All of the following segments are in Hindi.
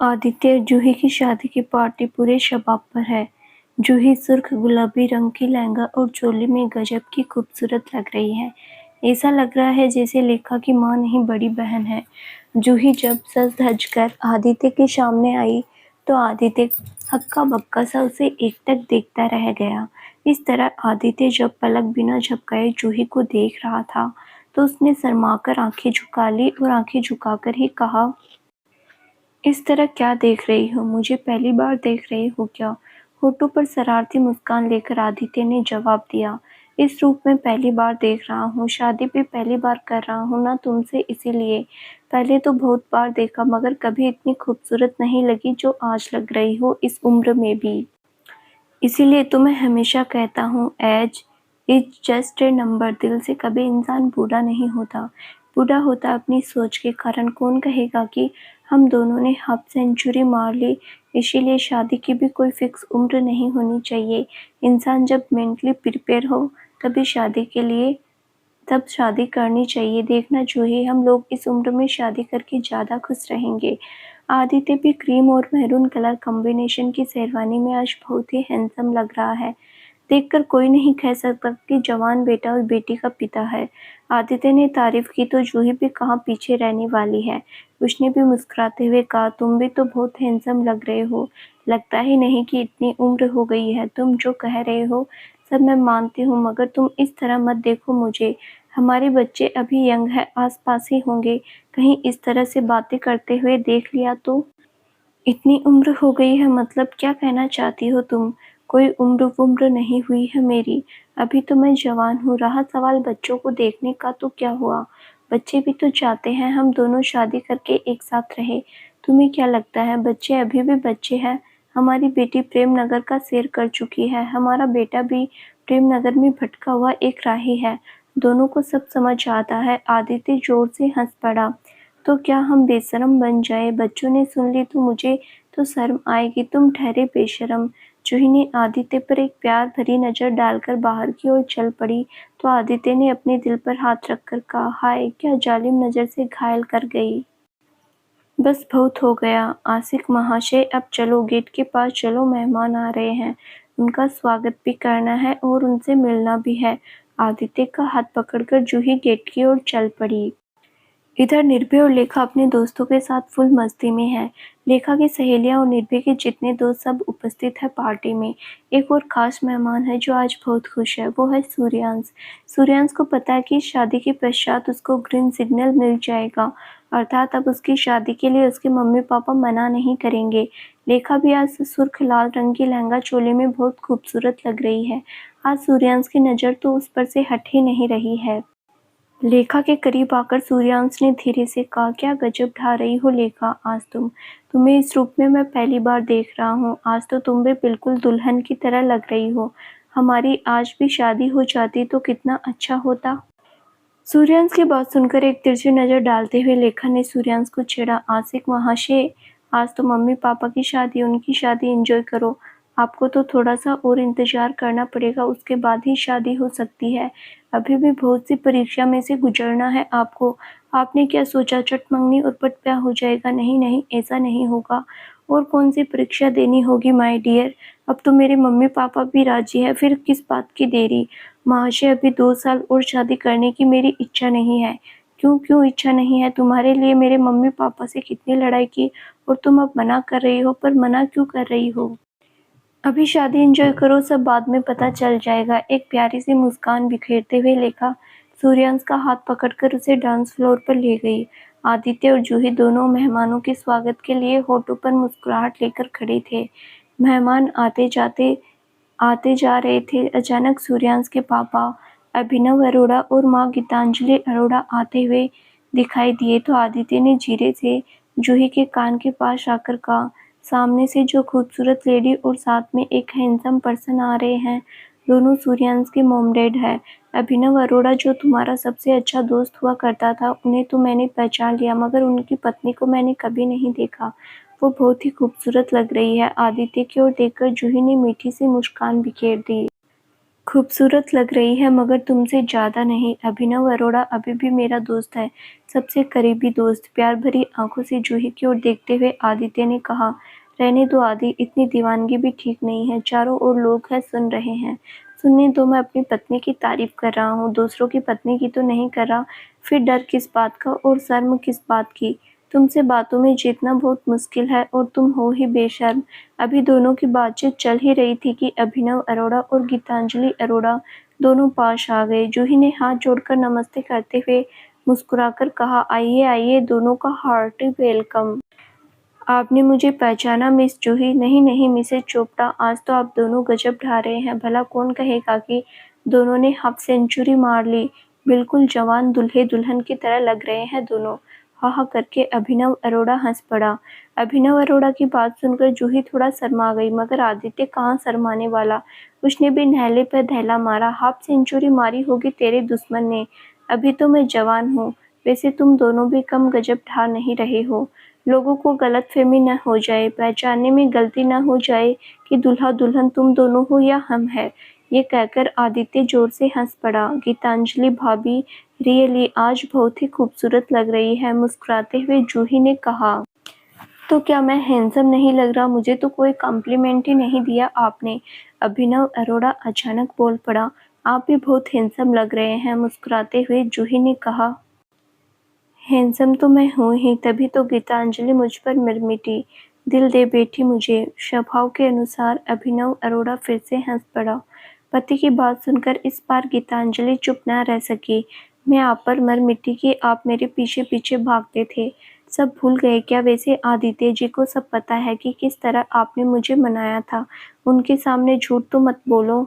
आदित्य और जूही की शादी की पार्टी पूरे शबाब पर है। जूही सुर्ख गुलाबी रंग की लहंगा और चोली में गजब की खूबसूरत लग रही है। ऐसा लग रहा है जैसे लेखा की मां नहीं बड़ी बहन है। जूही जब सज धज कर आदित्य के सामने आई तो आदित्य हक्का बक्का सा उसे एकटक देखता रह गया। इस तरह आदित्य जब पलक बिना झपकाए जूही को देख रहा था तो उसने शर्माकर आंखें झुका ली और आंखें झुकाकर ही कहा, इस तरह क्या देख रही हो? मुझे पहली बार देख रही हो क्या? होठों पर शरारती मुस्कान लेकर आदित्य ने जवाब दिया, इस रूप में पहली बार देख रहा हूँ। शादी भी पहली बार कर रहा हूँ ना तुमसे, इसीलिए। पहले तो बहुत बार देखा मगर कभी इतनी खूबसूरत नहीं लगी जो आज लग रही हो, इस उम्र में भी। इसीलिए तो मैं हमेशा कहता हूँ, as is just a number. दिल से कभी इंसान बूढ़ा नहीं होता। बूढ़ा होता अपनी सोच के कारण। कौन कहेगा कि हम दोनों ने हाफ सेंचुरी मार ली। इसीलिए शादी की भी कोई फिक्स उम्र नहीं होनी चाहिए। इंसान जब मेंटली प्रिपेयर हो तभी शादी के लिए तब शादी करनी चाहिए। देखना जूही, हम लोग इस उम्र में शादी करके ज़्यादा खुश रहेंगे। आदित्य भी क्रीम और मैरून कलर कॉम्बिनेशन की शेरवानी में आज बहुत ही हैंडसम लग रहा है। देखकर कोई नहीं कह सकता कि जवान बेटा और बेटी का पिता है। आदित्य ने तारीफ की तो जूही भी कहाँ पीछे रहने वाली है। उसने भी मुस्कुराते हुए कहा, तुम भी तो बहुत हैंडसम लग रहे हो। लगता ही नहीं कि इतनी उम्र हो गई है। तुम जो कह रहे हो सब मैं मानती हूँ मगर तुम इस तरह मत देखो मुझे। हमारे बच्चे अभी यंग है, आसपास ही होंगे। कहीं इस तरह से बातें करते हुए देख लिया तो। इतनी उम्र हो गई है मतलब क्या कहना चाहती हो तुम? कोई उम्र नहीं हुई है मेरी। अभी तो मैं जवान हूँ। रहा सवाल बच्चों को देखने का तो क्या हुआ? बच्चे भी तो चाहते हैं हम दोनों शादी करके एक साथ रहे। तुम्हें क्या लगता है बच्चे अभी भी बच्चे हैं? हमारी बेटी प्रेम नगर का सैर कर चुकी है। हमारा बेटा भी प्रेम नगर में भटका हुआ एक राही है। दोनों को सब समझ आता है। आदित्य जोर से हंस पड़ा। तो क्या हम बेशरम बन जाए? बच्चों ने सुन ली तो मुझे तो शर्म आएगी। तुम ठहरे बेशरम। जूही ने आदित्य पर एक प्यार भरी नजर डालकर बाहर की ओर चल पड़ी तो आदित्य ने अपने दिल पर हाथ रखकर कहा, हाय क्या जालिम नजर से घायल कर गई। बस बहुत हो गया। आशिक महाशय अब चलो, गेट के पास चलो, मेहमान आ रहे हैं। उनका स्वागत भी करना है और उनसे मिलना भी है। आदित्य का हाथ पकड़कर जूही गेट की ओर चल पड़ी। इधर निर्भय और लेखा अपने दोस्तों के साथ फुल मस्ती में है। लेखा की सहेलियां और निर्भय के जितने दोस्त सब उपस्थित है पार्टी में। एक और खास मेहमान है जो आज बहुत खुश है, वो है सूर्यांश। सूर्यांश को पता है कि शादी के पश्चात उसको ग्रीन सिग्नल मिल जाएगा, अर्थात अब उसकी शादी के लिए उसके मम्मी पापा मना नहीं करेंगे। लेखा भी आज सुर्ख लाल रंग की लहंगा चोली में बहुत खूबसूरत लग रही है। आज सूर्यांश की नज़र तो उस पर से हट ही नहीं रही है। लेखा के करीब आकर सूर्यांश ने धीरे से कहा, क्या गजब ढा रही हो लेखा आज तुम। तुम्हें इस रूप में मैं पहली बार देख रहा हूँ। आज तो तुम भी बिल्कुल दुल्हन की तरह लग रही हो। हमारी आज भी शादी हो जाती तो कितना अच्छा होता। सूर्यांश की बात सुनकर एक तिरछी नजर डालते हुए लेखा ने सूर्यांश को छेड़ा, आशिक महाशय, आज तो मम्मी पापा की शादी, उनकी शादी एंजॉय करो। आपको तो थोड़ा सा और इंतजार करना पड़ेगा, उसके बाद ही शादी हो सकती है। अभी भी बहुत सी परीक्षा में से गुजरना है आपको। आपने क्या सोचा चट मंगनी और पट ब्याह हो जाएगा? नहीं नहीं, ऐसा नहीं होगा। और कौन सी परीक्षा देनी होगी माय डियर? अब तो मेरे मम्मी पापा भी राजी है, फिर किस बात की देरी? महाशय अभी 2 साल और शादी करने की मेरी इच्छा नहीं है। क्यों क्यों इच्छा नहीं है? तुम्हारे लिए मेरे मम्मी पापा से कितनी लड़ाई की और तुम अब मना कर रही हो, पर मना क्यों कर रही हो? अभी शादी एंजॉय करो, सब बाद में पता चल जाएगा। एक प्यारी सी मुस्कान बिखेरते हुए लेखा सूर्यांश का हाथ पकड़कर उसे डांस फ्लोर पर ले गई। आदित्य और जूही दोनों मेहमानों के स्वागत के लिए होठों पर मुस्कुराहट लेकर खड़े थे। मेहमान आते जा रहे थे। अचानक सूर्यांश के पापा अभिनव अरोड़ा और माँ गीतांजलि अरोड़ा आते हुए दिखाई दिए तो आदित्य ने धीरे से जूही के कान के पास आकर कहा, सामने से जो खूबसूरत लेडी और साथ में एक हैंडसम पर्सन आ रहे हैं, दोनों सूर्यांश के मॉम डैड है। अभिनव अरोड़ा जो तुम्हारा सबसे अच्छा दोस्त हुआ करता था, उन्हें तो मैंने पहचान लिया मगर उनकी पत्नी को मैंने कभी नहीं देखा। वो बहुत ही खूबसूरत लग रही है। आदित्य की ओर देखकर जूही ने मीठी सी मुस्कान बिखेर दी। खूबसूरत लग रही है मगर तुमसे ज़्यादा नहीं। अभिनव अरोड़ा अभी भी मेरा दोस्त है, सबसे करीबी दोस्त। प्यार भरी आंखों से जूही की ओर देखते हुए आदित्य ने कहा, रहने दो आदि, इतनी दीवानगी भी ठीक नहीं है। चारों ओर लोग हैं, सुन रहे हैं। सुनने दो, मैं अपनी पत्नी की तारीफ कर रहा हूँ, दूसरों की पत्नी की तो नहीं कर रहा। फिर डर किस बात का और शर्म किस बात की? तुमसे बातों में जीतना बहुत मुश्किल है और तुम हो ही बेशर्म। अभी दोनों की बातचीत चल ही रही थी कि अभिनव अरोड़ा और गीतांजलि अरोड़ा दोनों पास आ गए। जूही ने हाथ जोड़कर नमस्ते करते हुए मुस्कुराकर कहा, आइए आइए, दोनों का हार्टी वेलकम। आपने मुझे पहचाना मिस जूही? नहीं नहीं मिसेज चोपड़ा, आज तो आप दोनों गजब ढा रहे हैं। भला कौन कहेगा कि दोनों ने हाफ सेंचुरी मार ली। बिल्कुल जवान दूल्हे दुल्हन की तरह लग रहे हैं दोनों। हा हा करके अभिनव अरोड़ा हंस पड़ा। अभिनव अरोड़ा की बात सुनकर जूही थोड़ा शर्मा गई, मगर आदित्य कहाँ शर्माने वाला। उसने भी नहले पर धैला मारा। हाफ सेंचुरी मारी होगी तेरे दुश्मन ने, अभी तो मैं जवान हूँ। वैसे तुम दोनों भी कम गजब ढा नहीं रहे हो। लोगों को गलतफहमी न हो जाए, पहचानने में गलती न हो जाए कि दूल्हा दुल्हन तुम दोनों हो या हम हैं। ये कहकर आदित्य जोर से हंस पड़ा। गीतांजलि भाभी, रियली आज बहुत ही खूबसूरत लग रही है, मुस्कुराते हुए जूही ने कहा। तो क्या मैं हैंडसम नहीं लग रहा? मुझे तो कोई कॉम्प्लीमेंट ही नहीं दिया आपने। अभिनव अरोड़ा अचानक बोल पड़ा। आप भी बहुत हैंडसम लग रहे हैं, मुस्कुराते हुए जूही ने कहा। हैंडसम तो मैं हूँ ही, तभी तो गीतांजलि मुझ पर मिटी, दिल दे बैठी मुझे। स्वभाव के अनुसार अभिनव अरोड़ा फिर से हंस पड़ा। पति की बात सुनकर इस बार गीतांजलि चुप न रह सकी। मैं आप पर मर मिट्टी कि आप मेरे पीछे पीछे भागते थे। सब भूल गए क्या? वैसे आदित्य जी को सब पता है कि किस तरह आपने मुझे मनाया था। उनके सामने झूठ तो मत बोलो।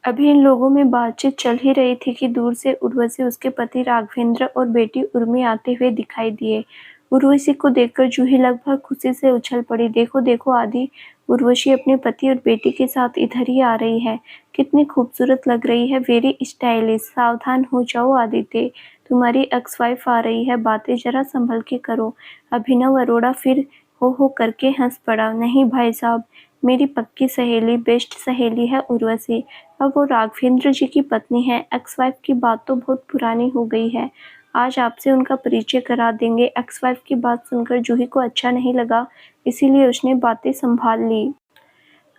अभी इन लोगों में बातचीत चल ही रही थी कि दूर से उर्वशी, उसके पति राघवेंद्र और बेटी उर्मी आते हुए दिखाई दिए। उर्वशी को देखकर जूही लगभग खुशी से उछल पड़ी। देखो देखो आदि, उर्वशी अपने पति और बेटी के साथ इधर ही आ रही है। कितनी खूबसूरत लग रही है, वेरी स्टाइलिश। सावधान हो जाओ आदित्य, तुम्हारी एक्स वाइफ आ रही है, बातें जरा संभल के करो। अभिनव अरोड़ा फिर हो करके हंस पड़ा। नहीं भाई साहब, मेरी पक्की सहेली, बेस्ट सहेली है उर्वशी। अब वो राघवेंद्र जी की पत्नी है। एक्स वाइफ की बात तो बहुत पुरानी हो गई है। आज आपसे उनका परिचय करा देंगे। एक्स वाइफ की बात सुनकर जूही को अच्छा नहीं लगा, इसीलिए उसने बातें संभाल ली।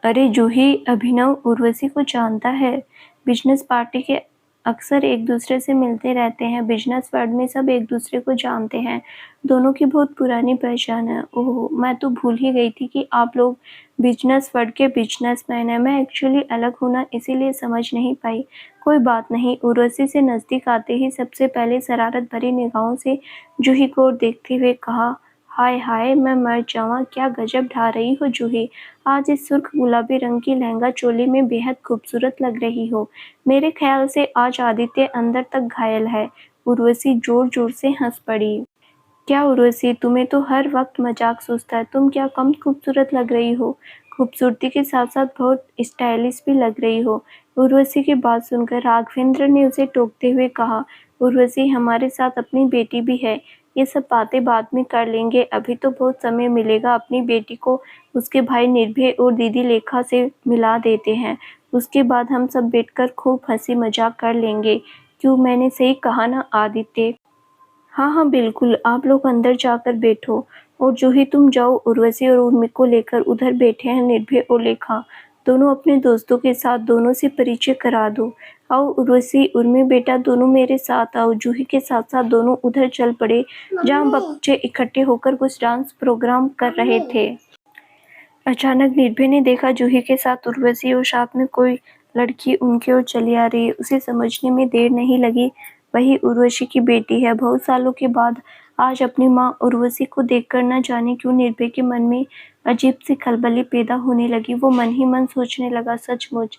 अरे जूही, अभिनव उर्वशी को जानता है। बिजनेस पार्टी के अक्सर एक दूसरे से मिलते रहते हैं। बिजनेस वर्ल्ड में सब एक दूसरे को जानते हैं। दोनों की बहुत पुरानी पहचान है। ओह, मैं तो भूल ही गई थी कि आप लोग बिजनेस वर्ल्ड के बिजनेसमैन हैं। मैं एक्चुअली अलग हूँ ना, इसीलिए समझ नहीं पाई। कोई बात नहीं। उर्वशी से नज़दीक आते ही सबसे पहले शरारत भरी निगाहों से जूही को देखते हुए कहा, हाय हाय, मैं मर जाऊँ, क्या गजब ढा रही हो जूही। आज इस सुर्ख गुलाबी रंग की लहंगा चोली में बेहद खूबसूरत लग रही हो। मेरे ख्याल से आज आदित्य अंदर तक घायल है। उर्वशी जोर जोर से हंस पड़ी। क्या उर्वशी, तुम्हें तो हर वक्त मजाक सूझता है। तुम क्या कम खूबसूरत लग रही हो? खूबसूरती के साथ साथ बहुत स्टाइलिश भी लग रही हो। उर्वशी की बात सुनकर राघवेंद्र ने उसे टोकते हुए कहा, उर्वशी, हमारे साथ अपनी बेटी भी है। ये सब बातें बाद में कर लेंगे, अभी तो बहुत समय मिलेगा। अपनी बेटी को उसके भाई निर्भय और दीदी लेखा से मिला देते हैं। उसके बाद हम सब बैठकर खूब हंसी मजाक कर लेंगे। क्यों, मैंने सही कहा ना आदित्य? हाँ हाँ बिल्कुल, आप लोग अंदर जाकर बैठो। और जूही, तुम जाओ, उर्वशी और उर्मी को लेकर। उधर बैठे हैं निर्भय और लेखा, दोनों अपने दोस्तों के साथ। दोनों से परिचय करा दो। आओ उर्वशी, उर्मी बेटा, दोनों मेरे साथ आओ। जूही के साथ साथ दोनों उधर चल पड़े जहाँ बच्चे इकट्ठे होकर कुछ डांस प्रोग्राम कर रहे थे। अचानक निर्भय ने देखा जूही के साथ उर्वशी और साथ में कोई लड़की उनकी ओर चली आ रही है। उसे समझने में देर नहीं लगी, वही उर्वशी की बेटी है। बहुत सालों के बाद आज अपनी माँ उर्वशी को देखकर न जाने क्यों निर्भय के मन में अजीब सी खलबली पैदा होने लगी। वो मन ही मन सोचने लगा, सचमुच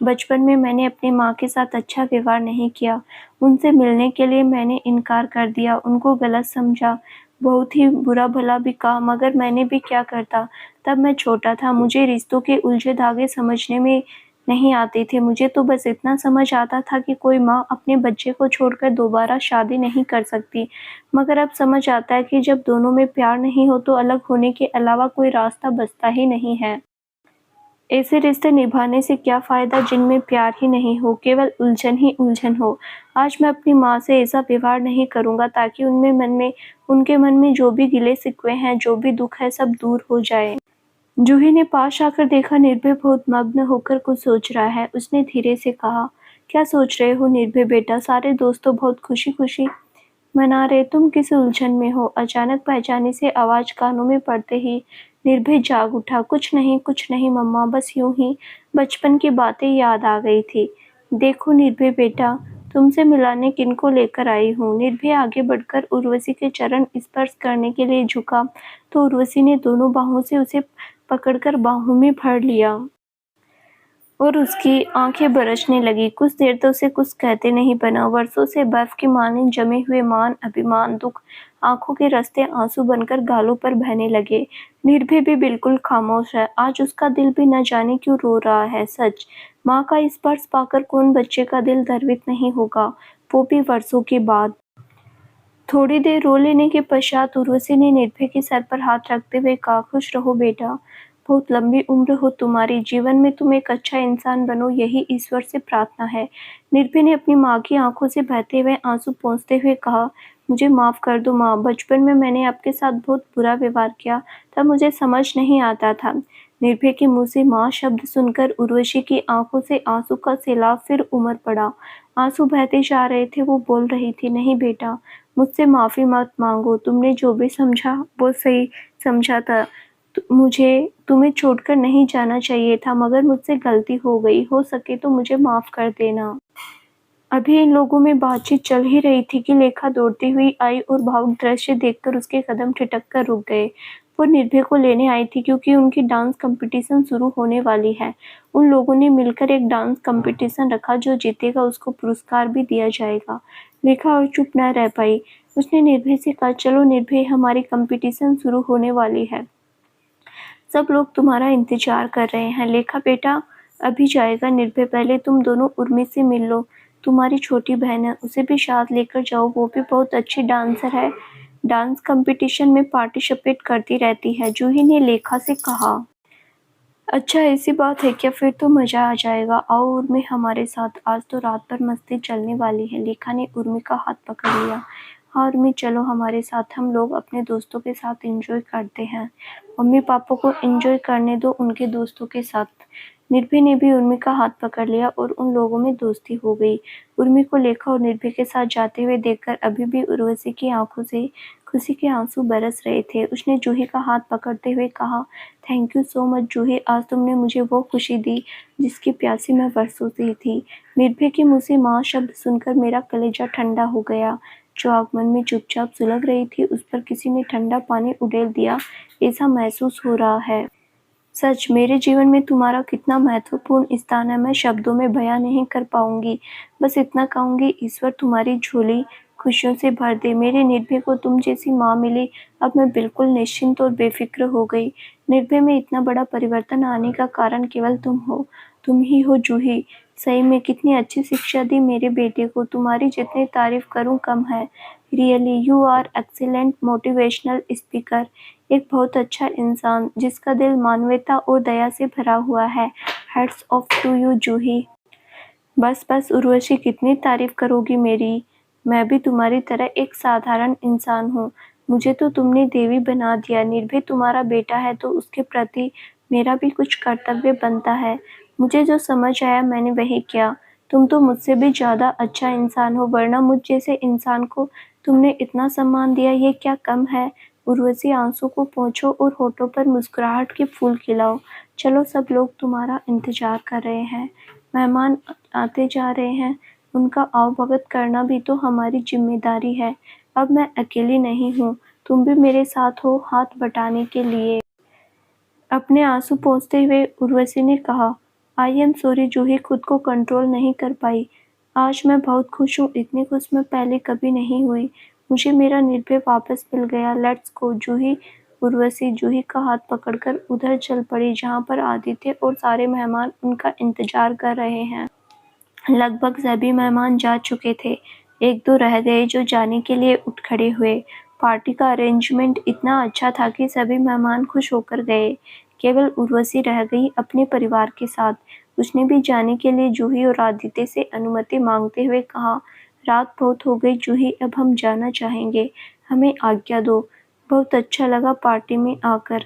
बचपन में मैंने अपनी माँ के साथ अच्छा व्यवहार नहीं किया। उनसे मिलने के लिए मैंने इनकार कर दिया, उनको गलत समझा, बहुत ही बुरा भला भी कहा, मगर मैंने भी क्या करता। तब मैं छोटा था, मुझे रिश्तों के उलझे धागे समझने में नहीं आते थे। मुझे तो बस इतना समझ आता था कि कोई माँ अपने बच्चे को छोड़कर दोबारा शादी नहीं कर सकती। मगर अब समझ आता है कि जब दोनों में प्यार नहीं हो तो अलग होने के अलावा कोई रास्ता बचता ही नहीं है। ऐसे रिश्ते निभाने से क्या फ़ायदा जिनमें प्यार ही नहीं हो, केवल उलझन ही उलझन हो। आज मैं अपनी माँ से ऐसा व्यवहार नहीं करूँगा ताकि उनके मन में जो भी गिले-शिकवे हैं, जो भी दुःख है, सब दूर हो जाए। जूही ने पास आकर देखा निर्भय बहुत मग्न होकर कुछ सोच रहा है। उसने धीरे से कहा, क्या सोच रहे हो निर्भय बेटा? सारे दोस्त तो बहुत खुशी-खुशी मना रहे, तुम किस उलझन में हो? अचानक पहचाने से आवाज़ कानों में पड़ते ही निर्भय जाग उठा। कुछ नहीं मम्मा, बस यूं ही बचपन की बातें याद आ गई थी। देखो निर्भय बेटा, तुमसे मिलाने किनको लेकर आई हूँ। निर्भय आगे बढ़कर उर्वशी के चरण स्पर्श करने के लिए झुका तो उर्वशी ने दोनों बाहों से उसे पकड़कर बाहों में भर लिया और उसकी आंखें बरसने लगी। कुछ देर तो उसे कुछ कहते नहीं बना। वर्षों से बर्फ की मानंद जमे हुए मान, अभिमान, दुख आंखों के रास्ते आंसू बनकर गालों पर बहने लगे। निर्भय भी बिल्कुल खामोश है। आज उसका दिल भी न जाने क्यों रो रहा है। सच, माँ का स्पर्श पाकर कौन बच्चे का दिल द्रवित नहीं होगा, वो भी वर्षों के बाद। थोड़ी देर रो लेने के पश्चात उर्वशी ने निर्भय के सर पर हाथ रखते हुए कहा, खुश रहो बेटा, बहुत लंबी उम्र हो तुम्हारी, जीवन में तुम एक अच्छा इंसान बनो, यही ईश्वर से प्रार्थना है। निर्भय ने अपनी माँ की आंखों से बहते हुए आंसू पोंछते हुए कहा, मुझे माफ कर दो माँ, बचपन में मैंने आपके साथ बहुत बुरा व्यवहार किया, तब मुझे समझ नहीं आता था। निर्भय के मुंह से माँ शब्द सुनकर उर्वशी की आंखों से आंसू का सैलाब फिर उमड़ पड़ा। आंसू बहते जा रहे थे। वो बोल रही थी, नहीं बेटा, मुझसे माफ़ी मत मांगो, तुमने जो भी समझा वो सही समझा था। मुझे तुम्हें छोड़कर नहीं जाना चाहिए था, मगर मुझसे गलती हो गई, हो सके तो मुझे माफ़ कर देना। अभी इन लोगों में बातचीत चल ही रही थी कि लेखा दौड़ती हुई आई और भावुक दृश्य देखकर उसके कदम ठिठक कर रुक गए। वो निर्भय को लेने आई थी क्योंकि उनकी डांस कंपटीशन शुरू होने वाली है। उन लोगों ने मिलकर एक डांस कंपटीशन रखा, जो जीतेगा उसको पुरस्कार भी दिया जाएगा। लेखा और चुप न रह पाई। उसने निर्भय से कहा, चलो निर्भय, हमारी कंपटीशन शुरू होने वाली है, सब लोग तुम्हारा इंतजार कर रहे हैं। लेखा बेटा अभी जाएगा निर्भय, पहले तुम दोनों उर्मी से मिल लो, तुम्हारी छोटी बहन है, उसे भी साथ लेकर जाओ, वो भी बहुत अच्छी डांसर है, डांस कंपटीशन में पार्टिसिपेट करती रहती है। जूही ने लेखा से कहा, अच्छा ऐसी बात है क्या, फिर तो मजा आ जाएगा, आओ उर्मी हमारे साथ, आज तो रात भर मस्ती चलने वाली है। लेखा ने उर्मी का हाथ पकड़ लिया। हाँ उर्मी, चलो हमारे साथ, हम लोग अपने दोस्तों के साथ एंजॉय करते हैं, मम्मी पापा को एंजॉय करने दो उनके दोस्तों के साथ। निर्भय ने भी उर्मी का हाथ पकड़ लिया और उन लोगों में दोस्ती हो गई। उर्मी को लेखा और निर्भय के साथ जाते हुए देखकर अभी भी उर्वशी की आंखों से खुशी के आंसू बरस रहे थे। उसने जूही का हाथ पकड़ते हुए कहा, थैंक यू सो मच जूही, आज तुमने मुझे वो खुशी दी जिसकी प्यासी मैं वर्षों से थी। निर्भय के मुंह से माँ शब्द सुनकर मेरा कलेजा ठंडा हो गया। जो आग मन में चुपचाप सुलग रही थी, उस पर किसी ने ठंडा पानी उड़ेल दिया, ऐसा महसूस हो रहा है। सच, मेरे जीवन में तुम्हारा कितना महत्वपूर्ण स्थान है, मैं शब्दों में बयां नहीं कर पाऊंगी। बस इतना कहूंगी, ईश्वर तुम्हारी झोली खुशियों से भर दे। मेरे निर्भय को तुम जैसी माँ मिली, अब मैं बिल्कुल निश्चिंत और बेफिक्र हो गई। निर्भय में इतना बड़ा परिवर्तन आने का कारण केवल तुम हो, तुम ही हो जूही। सही में कितनी अच्छी शिक्षा दी मेरे बेटे को, तुम्हारी जितनी तारीफ करूं कम है। Really you are excellent motivational speaker, एक बहुत अच्छा इंसान जिसका दिल मानवता और दया से भरा हुआ है। हैट्स ऑफ टू यू जूही। बस बस उर्वशी, कितनी तारीफ करोगी मेरी, मैं भी तुम्हारी तरह एक साधारण इंसान हूँ। मुझे तो तुमने देवी बना दिया। निर्भय तुम्हारा बेटा है तो उसके प्रति मेरा भी कुछ कर्तव्य बनता है। मुझे जो समझ आया मैंने वही किया। तुम तो मुझसे भी ज़्यादा अच्छा इंसान हो, वरना मुझ जैसे इंसान को तुमने इतना सम्मान दिया, ये क्या कम है। उर्वशी, आंसू को पोंछो और होठों पर मुस्कुराहट के फूल खिलाओ। चलो, सब लोग तुम्हारा इंतजार कर रहे हैं, मेहमान आते जा रहे हैं, उनका आवभगत करना भी तो हमारी जिम्मेदारी है। अब मैं अकेली नहीं हूँ, तुम भी मेरे साथ हो हाथ बटाने के लिए। अपने आंसू पोंछते हुए उर्वशी ने कहा, आई एम सॉरी जूही, खुद को कंट्रोल नहीं कर पाई। आज मैं बहुत खुश हूँ, इतनी खुश मैं पहले कभी नहीं हुई। मुझे मेरा निर्भय वापस मिल गया। लेट्स गो जूही। उर्वशी जूही का हाथ पकड़कर उधर चल पड़ी जहाँ पर आदित्य और सारे मेहमान उनका इंतजार कर रहे हैं। लगभग सभी मेहमान जा चुके थे, एक दो रह गए जो जाने के लिए उठ खड़े हुए। पार्टी का अरेंजमेंट इतना अच्छा था कि सभी मेहमान खुश होकर गए। केवल उर्वशी रह गई अपने परिवार के साथ। उसने भी जाने के लिए जूही और आदित्य से अनुमति मांगते हुए कहा, रात बहुत हो गई जूही, अब हम जाना चाहेंगे, हमें आज्ञा दो। बहुत अच्छा लगा पार्टी में आकर।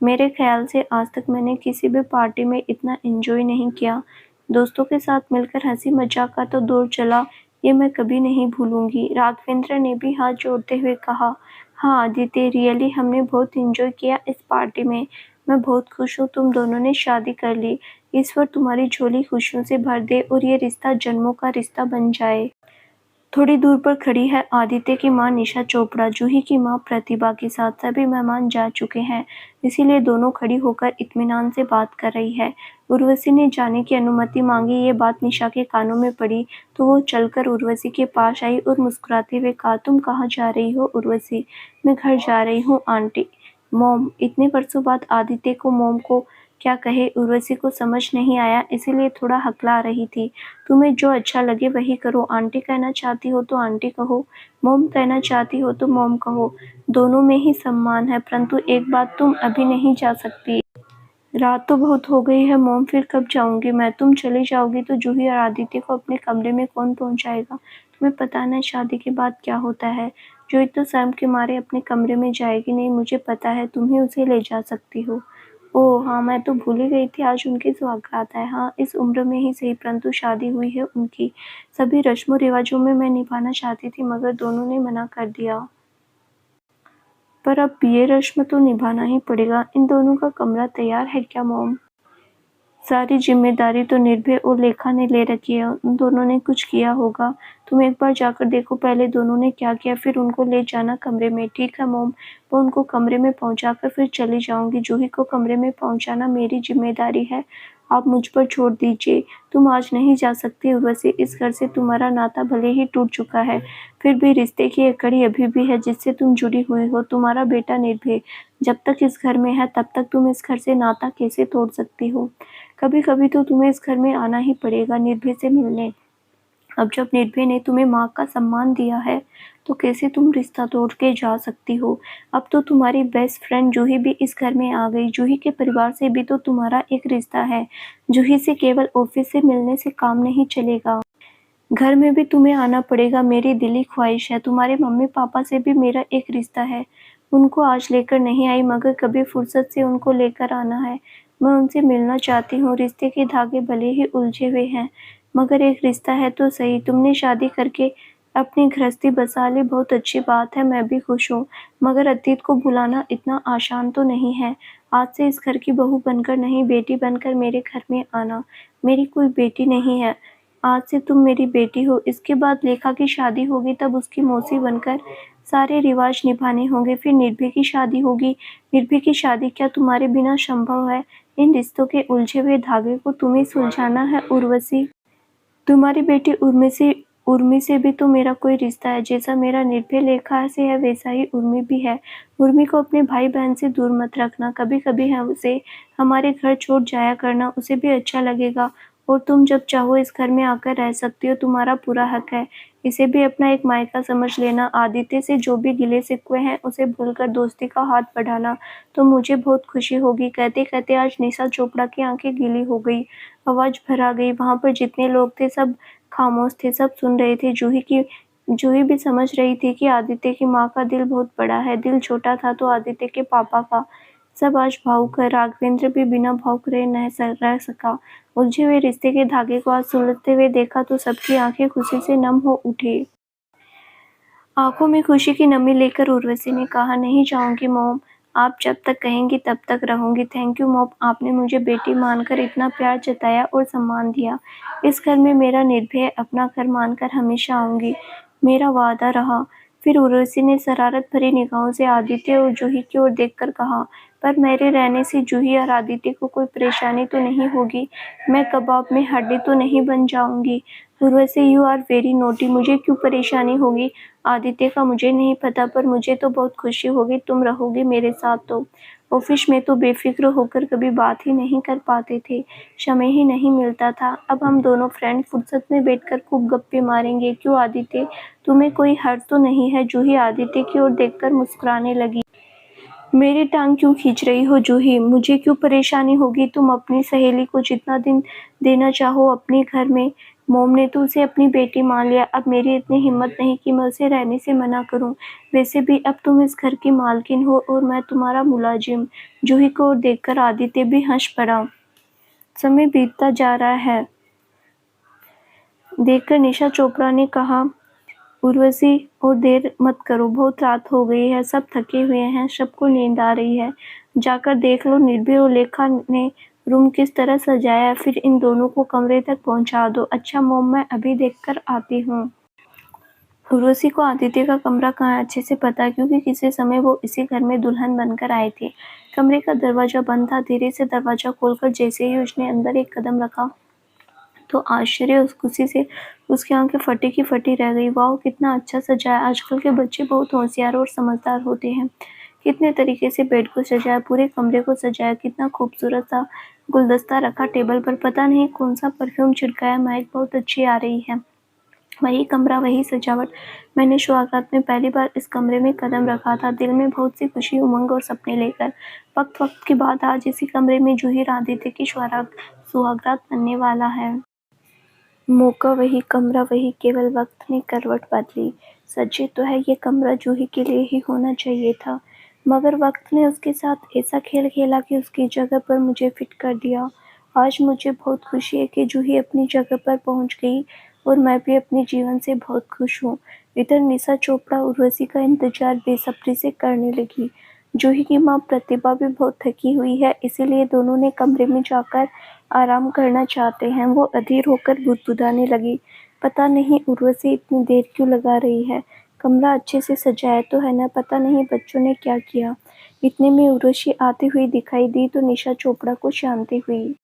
मेरे ख्याल से आज तक मैंने किसी भी पार्टी में इतना एंजॉय नहीं किया। दोस्तों के साथ मिलकर हंसी मजाक का तो दौर चला, ये मैं कभी नहीं भूलूंगी। राघवेंद्र ने भी हाथ जोड़ते हुए कहा, हाँ आदित्य, रियली हमने बहुत एंजॉय किया इस पार्टी में। मैं बहुत खुश हूँ तुम दोनों ने शादी कर ली। ईश्वर तुम्हारी झोली खुशियों से भर दे और ये रिश्ता जन्मों का रिश्ता बन जाए। थोड़ी दूर पर खड़ी है आदित्य की मां निशा चोपड़ा। जूही की मां प्रतिभा के साथ सभी मेहमान जा चुके हैं, इसीलिए दोनों खड़ी होकर इत्मीनान से बात कर रही है। उर्वशी ने जाने की अनुमति मांगी। ये बात निशा के कानों में पड़ी तो वो चलकर उर्वशी के पास आई और मुस्कुराते हुए कहा, तुम कहाँ जा रही हो उर्वशी? मैं घर जा रही हूँ आंटी। मॉम। इतने वर्षों बाद आदित्य को मॉम को क्या कहे उर्वशी को समझ नहीं आया, इसीलिए थोड़ा हकला रही थी। तुम्हें जो अच्छा लगे वही करो। आंटी कहना चाहती हो तो आंटी कहो, मॉम कहना चाहती हो तो मॉम कहो, दोनों में ही सम्मान है। परंतु एक बात, तुम अभी नहीं जा सकती। रात तो बहुत हो गई है मॉम, फिर कब जाऊंगी मैं? तुम चली जाओगी तो जूही और आदित्य को अपने कमरे में कौन पहुंचाएगा? तुम्हें पता ना शादी के बाद क्या होता है। जूही तो शर्म के मारे अपने कमरे में जाएगी नहीं, मुझे पता है, तुम ही उसे ले जा सकती हो। ओह हाँ, मैं तो भूल ही गई थी, आज उनकी सौगात है। हाँ, इस उम्र में ही सही, परंतु शादी हुई है उनकी। सभी रस्मों रिवाजों में मैं निभाना चाहती थी, मगर दोनों ने मना कर दिया। पर अब ये रस्म तो निभाना ही पड़ेगा। इन दोनों का कमरा तैयार है क्या मॉम? सारी जिम्मेदारी तो निर्भय और लेखा ने ले रखी है, उन दोनों ने कुछ किया होगा। तुम एक बार जाकर देखो पहले दोनों ने क्या किया, फिर उनको ले जाना कमरे में। ठीक है मॉम। वो उनको कमरे में पहुंचाकर फिर चली जाऊंगी। जूही को कमरे में पहुंचाना मेरी जिम्मेदारी है, आप मुझ पर छोड़ दीजिए। तुम आज नहीं जा सकती उर्वशी, इस घर से तुम्हारा नाता भले ही टूट चुका है, फिर भी रिश्ते की एक कड़ी अभी भी है जिससे तुम जुड़ी हुई हो। तुम्हारा बेटा निर्भय जब तक इस घर में है तब तक तुम इस घर से नाता कैसे तोड़ सकती हो? कभी कभी तो तुम्हें इस घर में आना ही पड़ेगा निर्भय से मिलने। अब जब निर्भय ने तुम्हें माँ का सम्मान दिया है तो कैसे तुम रिश्ता तोड़ के जा सकती हो? अब तो तुम्हारी बेस्ट फ्रेंड जूही भी इस घर में आ गई। जूही के परिवार से भी तो तुम्हारा एक रिश्ता है। जूही से केवल ऑफिस से मिलने से काम नहीं चलेगा, घर में भी तुम्हें आना पड़ेगा। मेरी दिली ख्वाहिश है, तुम्हारे मम्मी पापा से भी मेरा एक रिश्ता है। उनको आज लेकर नहीं आई, मगर कभी फुर्सत से उनको लेकर आना है। मैं उनसे मिलना चाहती हूँ। रिश्ते के धागे भले ही उलझे हुए हैं, मगर एक रिश्ता है तो सही। तुमने शादी करके अपनी गृहस्थी बसा ली, बहुत अच्छी बात है, मैं भी खुश हूँ, मगर अतीत को भुलाना इतना आसान तो नहीं है। आज से इस घर की बहू बनकर नहीं, बेटी बनकर मेरे घर में आना। मेरी कोई बेटी नहीं है, आज से तुम मेरी बेटी हो। इसके बाद लेखा की शादी होगी, तब उसकी मौसी बनकर सारे रिवाज निभाने होंगे। फिर निर्भय की शादी होगी। निर्भय की शादी क्या तुम्हारे बिना संभव है? इन रिश्तों के उलझे हुए धागे को तुम्हें सुलझाना है उर्वशी। तुम्हारी बेटी उर्मी से भी तो मेरा कोई रिश्ता है। जैसा मेरा निर्भय लेखा से है वैसा ही उर्मी भी है। उर्मी को अपने भाई बहन से दूर मत रखना, कभी कभी है उसे हमारे घर छोड़ जाया करना, उसे भी अच्छा लगेगा। और तुम जब चाहो इस घर में आकर रह सकती हो, तुम्हारा पूरा हक है। इसे भी अपना एक मायका समझ लेना। आदित्य से जो भी गिले शिकवे हैं उसे भूलकर दोस्ती का हाथ बढ़ाना तो मुझे बहुत खुशी होगी। कहते कहते आज निशा चोपड़ा की आंखें गीली हो गई, आवाज भर आ गई। वहां पर जितने लोग थे सब खामोश थे, सब सुन रहे थे। जूही भी समझ रही थी कि आदित्य की माँ का दिल बहुत बड़ा है, दिल छोटा था तो आदित्य के पापा का। सब आज भावुक है। राघवेंद्र भी बिना भावुक रह सका। उलझे हुए रिश्ते के धागे को आज सुलझते हुए देखा तो सबकी आंखें खुशी से नम हो उठी। आंखों में खुशी की नमी लेकर उर्वशी ने कहा, नहीं जाऊंगी मॉम, आप जब तक कहेंगी तब तक रहूंगी। थैंक यू मॉम, आपने मुझे बेटी मानकर इतना प्यार जताया और सम्मान दिया। इस घर में मेरा निर्भय अपना घर मानकर हमेशा आऊंगी, मेरा वादा रहा। फिर उर्वशी ने शरारत भरी निगाहों से आदित्य और जूही की ओर देखकर कहा, पर मेरे रहने से जूही और आदित्य को कोई परेशानी तो नहीं होगी? मैं कबाब में हड्डी तो नहीं बन जाऊंगी? Urvashi, you are very naughty. मुझे क्यों परेशानी होगी? आदित्य का मुझे नहीं पता, पर मुझे तो बहुत खुशी होगी तुम रहोगे मेरे साथ तो। ऑफिस में तो बेफिक्र होकर कभी बात ही नहीं कर पाते थे, समय ही नहीं मिलता था। अब हम दोनों फ्रेंड फुर्सत में बैठकर खूब गप्पे मारेंगे। क्यों आदित्य, तुम्हें कोई हर्ज तो नहीं है? जूही आदित्य की ओर देखकर मुस्कुराने लगी। मेरी टांग क्यों खींच रही हो जूही? मुझे क्यों परेशानी होगी? तुम अपनी सहेली को जितना दिन देना चाहो अपने घर में। मोम ने तो उसे अपनी बेटी मान लिया। अब मेरी इतनी हिम्मत नहीं कि मैं उसे रहने से मना करूं। वैसे भी अब तुम इस घर की मालकिन हो और मैं तुम्हारा मुलाजिम। जूही को और देखकर आदित्य भी हंस पड़ा। समय बीतता जा रहा है देखकर निशा चोपड़ा ने कहा, उर्वशी और देर मत करो, बहुत रात हो गई है, सब थके हुए हैं, सबको नींद आ रही है। जाकर देख लो निर्भय और लेखा ने रूम किस तरह सजाया है, फिर इन दोनों को कमरे तक पहुंचा दो। अच्छा मोम, मैं अभी देखकर आती हूँ। उर्वशी को आदित्य का कमरा कहाँ अच्छे से पता क्योंकि किसी समय वो इसी घर में दुल्हन बनकर आए थे। कमरे का दरवाजा बंद था। धीरे से दरवाजा खोलकर जैसे ही उसने अंदर एक कदम रखा तो आश्चर्य उस खुशी से उसकी आंखें फटी की फटी रह गई। वाह, कितना अच्छा सजाया। आजकल के बच्चे बहुत होशियार और समझदार होते हैं। कितने तरीके से बेड को सजाया, पूरे कमरे को सजाया, कितना खूबसूरत सा गुलदस्ता रखा टेबल पर, पता नहीं कौन सा परफ्यूम छिड़काया, महक बहुत अच्छी आ रही है। वही कमरा, वही सजावट। मैंने शुरुआत में पहली बार इस कमरे में कदम रखा था, दिल में बहुत सी खुशी, उमंग और सपने लेकर। वक्त वक्त के बाद आज इसी कमरे में जूही आदित्य की सुहागरात बनने वाला है। मौका वही, कमरा वही, केवल वक्त ने करवट बदली। सच्ची तो है ये कमरा जूही के लिए ही होना चाहिए था, मगर वक्त ने उसके साथ ऐसा खेल खेला कि उसकी जगह पर मुझे फिट कर दिया। आज मुझे बहुत खुशी है कि जूही अपनी जगह पर पहुंच गई और मैं भी अपने जीवन से बहुत खुश हूँ। इधर निशा चोपड़ा उर्वशी का इंतजार बेसब्री से करने लगी। जूही की माँ प्रतिभा भी बहुत थकी हुई है, इसीलिए दोनों ने कमरे में जाकर आराम करना चाहते हैं। वो अधीर होकर बुदबुदाने लगी, पता नहीं उर्वशी इतनी देर क्यों लगा रही है, कमरा अच्छे से सजाया तो है ना, पता नहीं बच्चों ने क्या किया। इतने में उर्वशी आती हुई दिखाई दी तो निशा चोपड़ा को शांति हुई।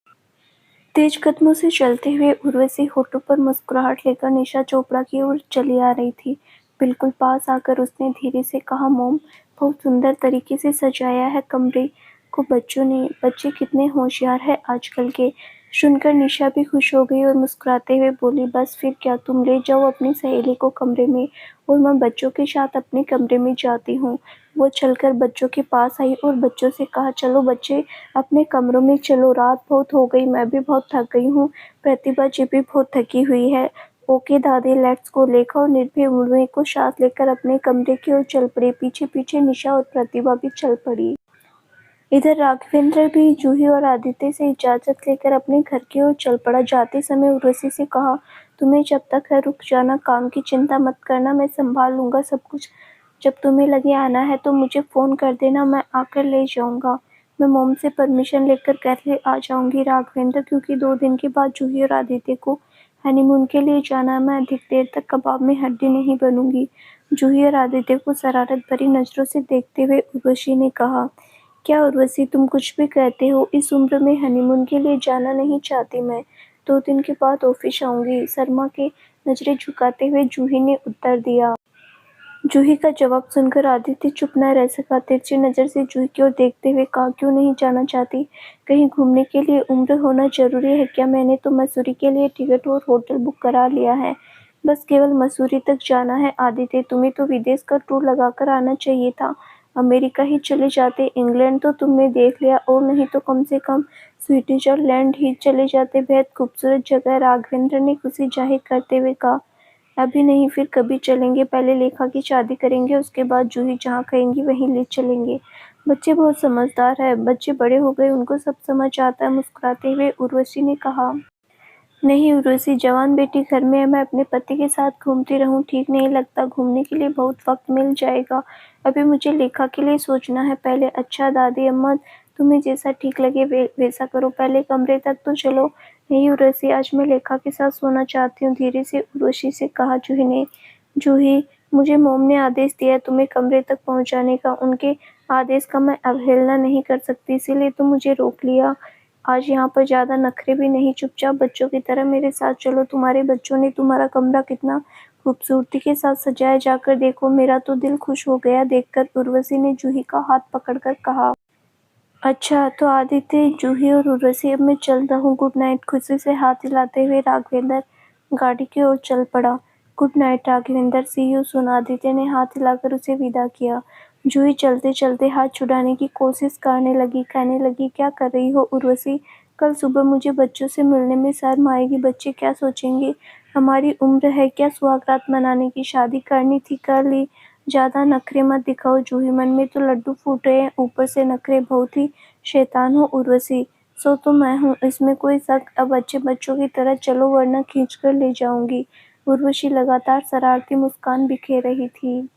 तेज कदमों से चलते हुए उर्वशी होठों पर मुस्कुराहट लेकर निशा चोपड़ा की ओर चली आ रही थी। बिल्कुल पास आकर उसने धीरे से कहा, मोम, बहुत सुंदर तरीके से सजाया है कमरे को बच्चों ने। बच्चे कितने होशियार है आजकल के। सुनकर निशा भी खुश हो गई और मुस्कुराते हुए बोली, बस फिर क्या, तुम ले जाओ अपनी सहेली को कमरे में और मैं बच्चों के साथ अपने कमरे में जाती हूँ। वो चलकर बच्चों के पास आई और बच्चों से कहा, चलो बच्चे अपने कमरों में चलो, रात बहुत हो गई, मैं भी बहुत थक गई हूँ, प्रतिभा जी भी बहुत थकी हुई है। ओके दादी, लेट्स गो। लेखा और निर्भय मुर्मू को साथ लेकर अपने कमरे की ओर चल पड़े। पीछे पीछे निशा और प्रतिभा भी चल पड़ी। इधर राघवेंद्र भी जूही और आदित्य से इजाजत लेकर अपने घर की ओर चल पड़ा। जाते समय उर्वशी से कहा, तुम्हें जब तक है रुक जाना, काम की चिंता मत करना, मैं संभाल लूंगा सब कुछ। जब तुम्हें लगे आना है तो मुझे फोन कर देना, मैं आकर ले जाऊंगा। मैं मोम से परमिशन लेकर घर आ जाऊंगी राघवेंद्र, क्योंकि 2 दिन के बाद जूही और आदित्य को हनीमून के लिए जाना है। मैं अधिक देर तक कबाब में हड्डी नहीं बनूंगी। जूही और आदित्य को शरारत भरी नजरों से देखते हुए उर्वशी ने कहा, क्या उर्वशी, तुम कुछ भी कहते हो, इस उम्र में हनीमून के लिए जाना नहीं चाहती मैं। 2 दिन के बाद ऑफिस आऊंगी, शर्मा के नजरें झुकाते हुए जूही ने उत्तर दिया। जूही का जवाब सुनकर आदित्य चुप न रह सका। तिरछी नजर से जूही की ओर देखते हुए कहा, क्यों नहीं जाना चाहती? कहीं घूमने के लिए उम्र होना जरूरी है क्या? मैंने तो मसूरी के लिए टिकट और होटल बुक करा लिया है, बस केवल मसूरी तक जाना है। आदित्य, तुम्हें तो विदेश का टूर लगाकर आना चाहिए था, अमेरिका ही चले जाते। इंग्लैंड तो तुमने देख लिया, और नहीं तो कम से कम स्विट्जरलैंड ही चले जाते, बेहद खूबसूरत जगह है। राघवेंद्र ने खुशी जाहिर करते हुए कहा, अभी नहीं, फिर कभी चलेंगे, पहले लेखा की शादी करेंगे, उसके बाद जूही जहाँ कहेंगी वहीं ले चलेंगे। बच्चे बहुत समझदार है, बच्चे बड़े हो गए, उनको सब समझ आता है। मुस्कुराते हुए उर्वशी ने कहा, नहीं उर्वशी, जवान बेटी घर में है, मैं अपने पति के साथ घूमती रहूं ठीक नहीं लगता, घूमने के लिए बहुत वक्त मिल जाएगा, अभी मुझे लेखा के लिए सोचना है पहले। अच्छा दादी अम्मा, तुम्हें जैसा ठीक लगे वैसा करो, पहले कमरे तक तो चलो। नहीं उर्वशी, आज मैं लेखा के साथ सोना चाहती हूँ, धीरे से उर्वशी से कहा जूही ने। जूही, मुझे मोम ने आदेश दिया है तुम्हें कमरे तक पहुँचाने का, उनके आदेश का मैं अवहेलना नहीं कर सकती, इसीलिए तो मुझे रोक लिया। आज यहाँ पर ज्यादा नखरे भी नहीं, चुपचाप बच्चों की तरह मेरे साथ चलो। तुम्हारे बच्चों ने तुम्हारा कमरा कितना खूबसूरती के साथ सजाया, जाकर देखो, मेरा तो दिल खुश हो गया देखकर। उर्वशी ने जूही का हाथ पकड़कर कहा। अच्छा तो आदित्य, जूही और उर्वशी, अब मैं चलता हूँ, गुड नाइट। खुशी से हाथ हिलाते हुए राघवेंद्र गाड़ी की ओर चल पड़ा। Good night Raghavendra, C you soon. Aditya ने हाथ हिलाकर उसे विदा किया। जूही चलते चलते हाथ छुड़ाने की कोशिश करने लगी, कहने लगी, क्या कर रही हो उर्वशी? कल सुबह मुझे बच्चों से मिलने में शर्म आएगी, बच्चे क्या सोचेंगे? हमारी उम्र है क्या सुहागरात मनाने की? शादी करनी थी कर ली, ज्यादा नखरे मत दिखाओ जूही, मन में तो लड्डू फूट रहे हैं, ऊपर से नखरे, बहुत ही शैतान हो उर्वशी। सो तो मैं हूँ, इसमें कोई शक? अब अच्छे बच्चों की तरह चलो वरना खींचकर ले जाऊंगी। उर्वशी लगातार शरारती मुस्कान बिखेर रही थी।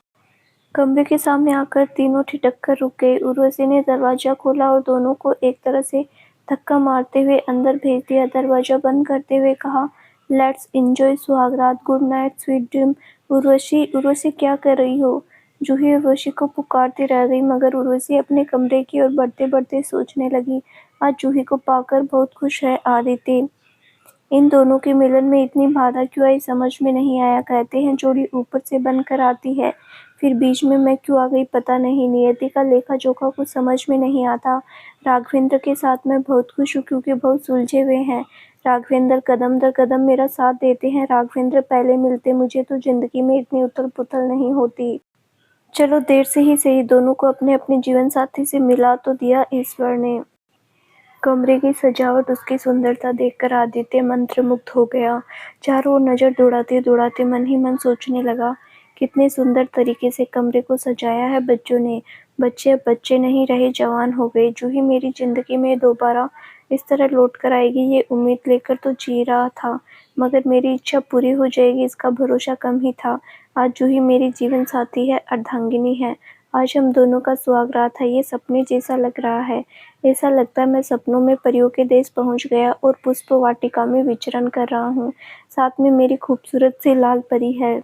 कमरे के सामने आकर तीनों ठिठक कर रुक गए। उर्वशी ने दरवाजा खोला और दोनों को एक तरह से धक्का मारते हुए अंदर भेज दिया। दरवाजा बंद करते हुए कहा, लेट्स एंजॉय सुहागरात, good night sweet dream. Urvashi, Urvashi क्या कर रही हो? जूही उर्वशी को पुकारती रह गई, मगर उर्वशी अपने कमरे की ओर बढ़ते बढ़ते सोचने लगी, आज जूही को पाकर बहुत खुश है आदित्य। इन दोनों के मिलन में इतनी बाधा क्यों आई समझ में नहीं आया। कहते हैं जोड़ी ऊपर से बनकर आती है, फिर बीच में मैं क्यों आ गई पता नहीं। नियति का लेखा जोखा कुछ समझ में नहीं आता। राघवेंद्र के साथ मैं बहुत खुश हूँ क्योंकि बहुत सुलझे हुए हैं। राघवेंद्र कदम दर कदम मेरा साथ देते हैं। राघवेंद्र पहले मिलते मुझे तो जिंदगी में इतनी उथल पुथल नहीं होती। चलो देर से ही सही, दोनों को अपने अपने जीवन साथी से मिला तो दिया ईश्वर ने। कमरे की सजावट, उसकी सुंदरता देखकर आदित्य मंत्रमुग्ध हो गया। चारों ओर नजर दौड़ाते दौड़ाते मन ही मन सोचने लगा, कितने सुंदर तरीके से कमरे को सजाया है बच्चों ने। बच्चे अब बच्चे नहीं रहे, जवान हो गए। जूही मेरी जिंदगी में दोबारा इस तरह लौट कर आएगी ये उम्मीद लेकर तो जी रहा था, मगर मेरी इच्छा पूरी हो जाएगी इसका भरोसा कम ही था। आज जूही मेरी जीवन साथी है, अर्धांगिनी है। आज हम दोनों का सुहागरात है। ये सपने जैसा लग रहा है। ऐसा लगता है मैं सपनों में परियों के देश पहुंच गया और पुष्प वाटिका में विचरण कर रहा हूँ। साथ में मेरी खूबसूरत सी लाल परी है।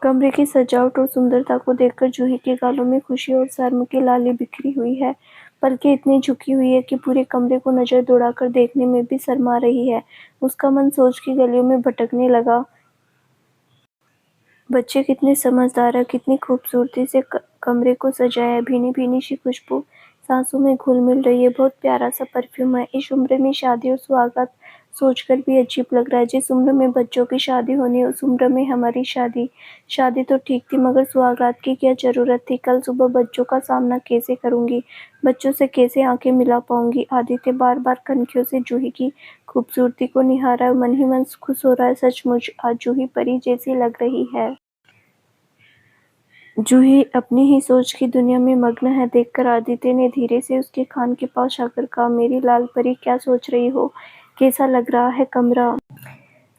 कमरे की सजावट और सुंदरता को देखकर जूही के गालों में खुशी और शर्म की लाली बिखरी हुई है। पलकें इतनी झुकी हुई है कि पूरे कमरे को नजर दौड़ाकर देखने में भी शर्मा रही है। उसका मन सोच की गलियों में भटकने लगा। बच्चे कितने समझदार है, कितनी खूबसूरती से कमरे को सजाया। भीनी भीनी सी खुशबू सांसों में घुल मिल रही है, बहुत प्यारा सा परफ्यूम है। इस उम्र में शादी और सुहागरात सोचकर भी अजीब लग रहा है। जिस उम्र में बच्चों की शादी होनी है उस उम्र में हमारी शादी। शादी तो ठीक थी, मगर सुहागरात की क्या जरूरत थी? कल सुबह बच्चों का सामना कैसे करूंगी? बच्चों से कैसे आंखें मिला पाऊंगी? आदित्य बार बार कनखियों से जूही की खूबसूरती को निहारा है, मन ही मन खुश हो रहा है। सचमुच आज जूही परी जैसी लग रही है। जूही अपनी ही सोच की दुनिया में मग्न है। देखकर आदित्य ने धीरे से उसके कान के पास आकर कहा, मेरी लाल परी क्या सोच रही हो? कैसा लग रहा है कमरा?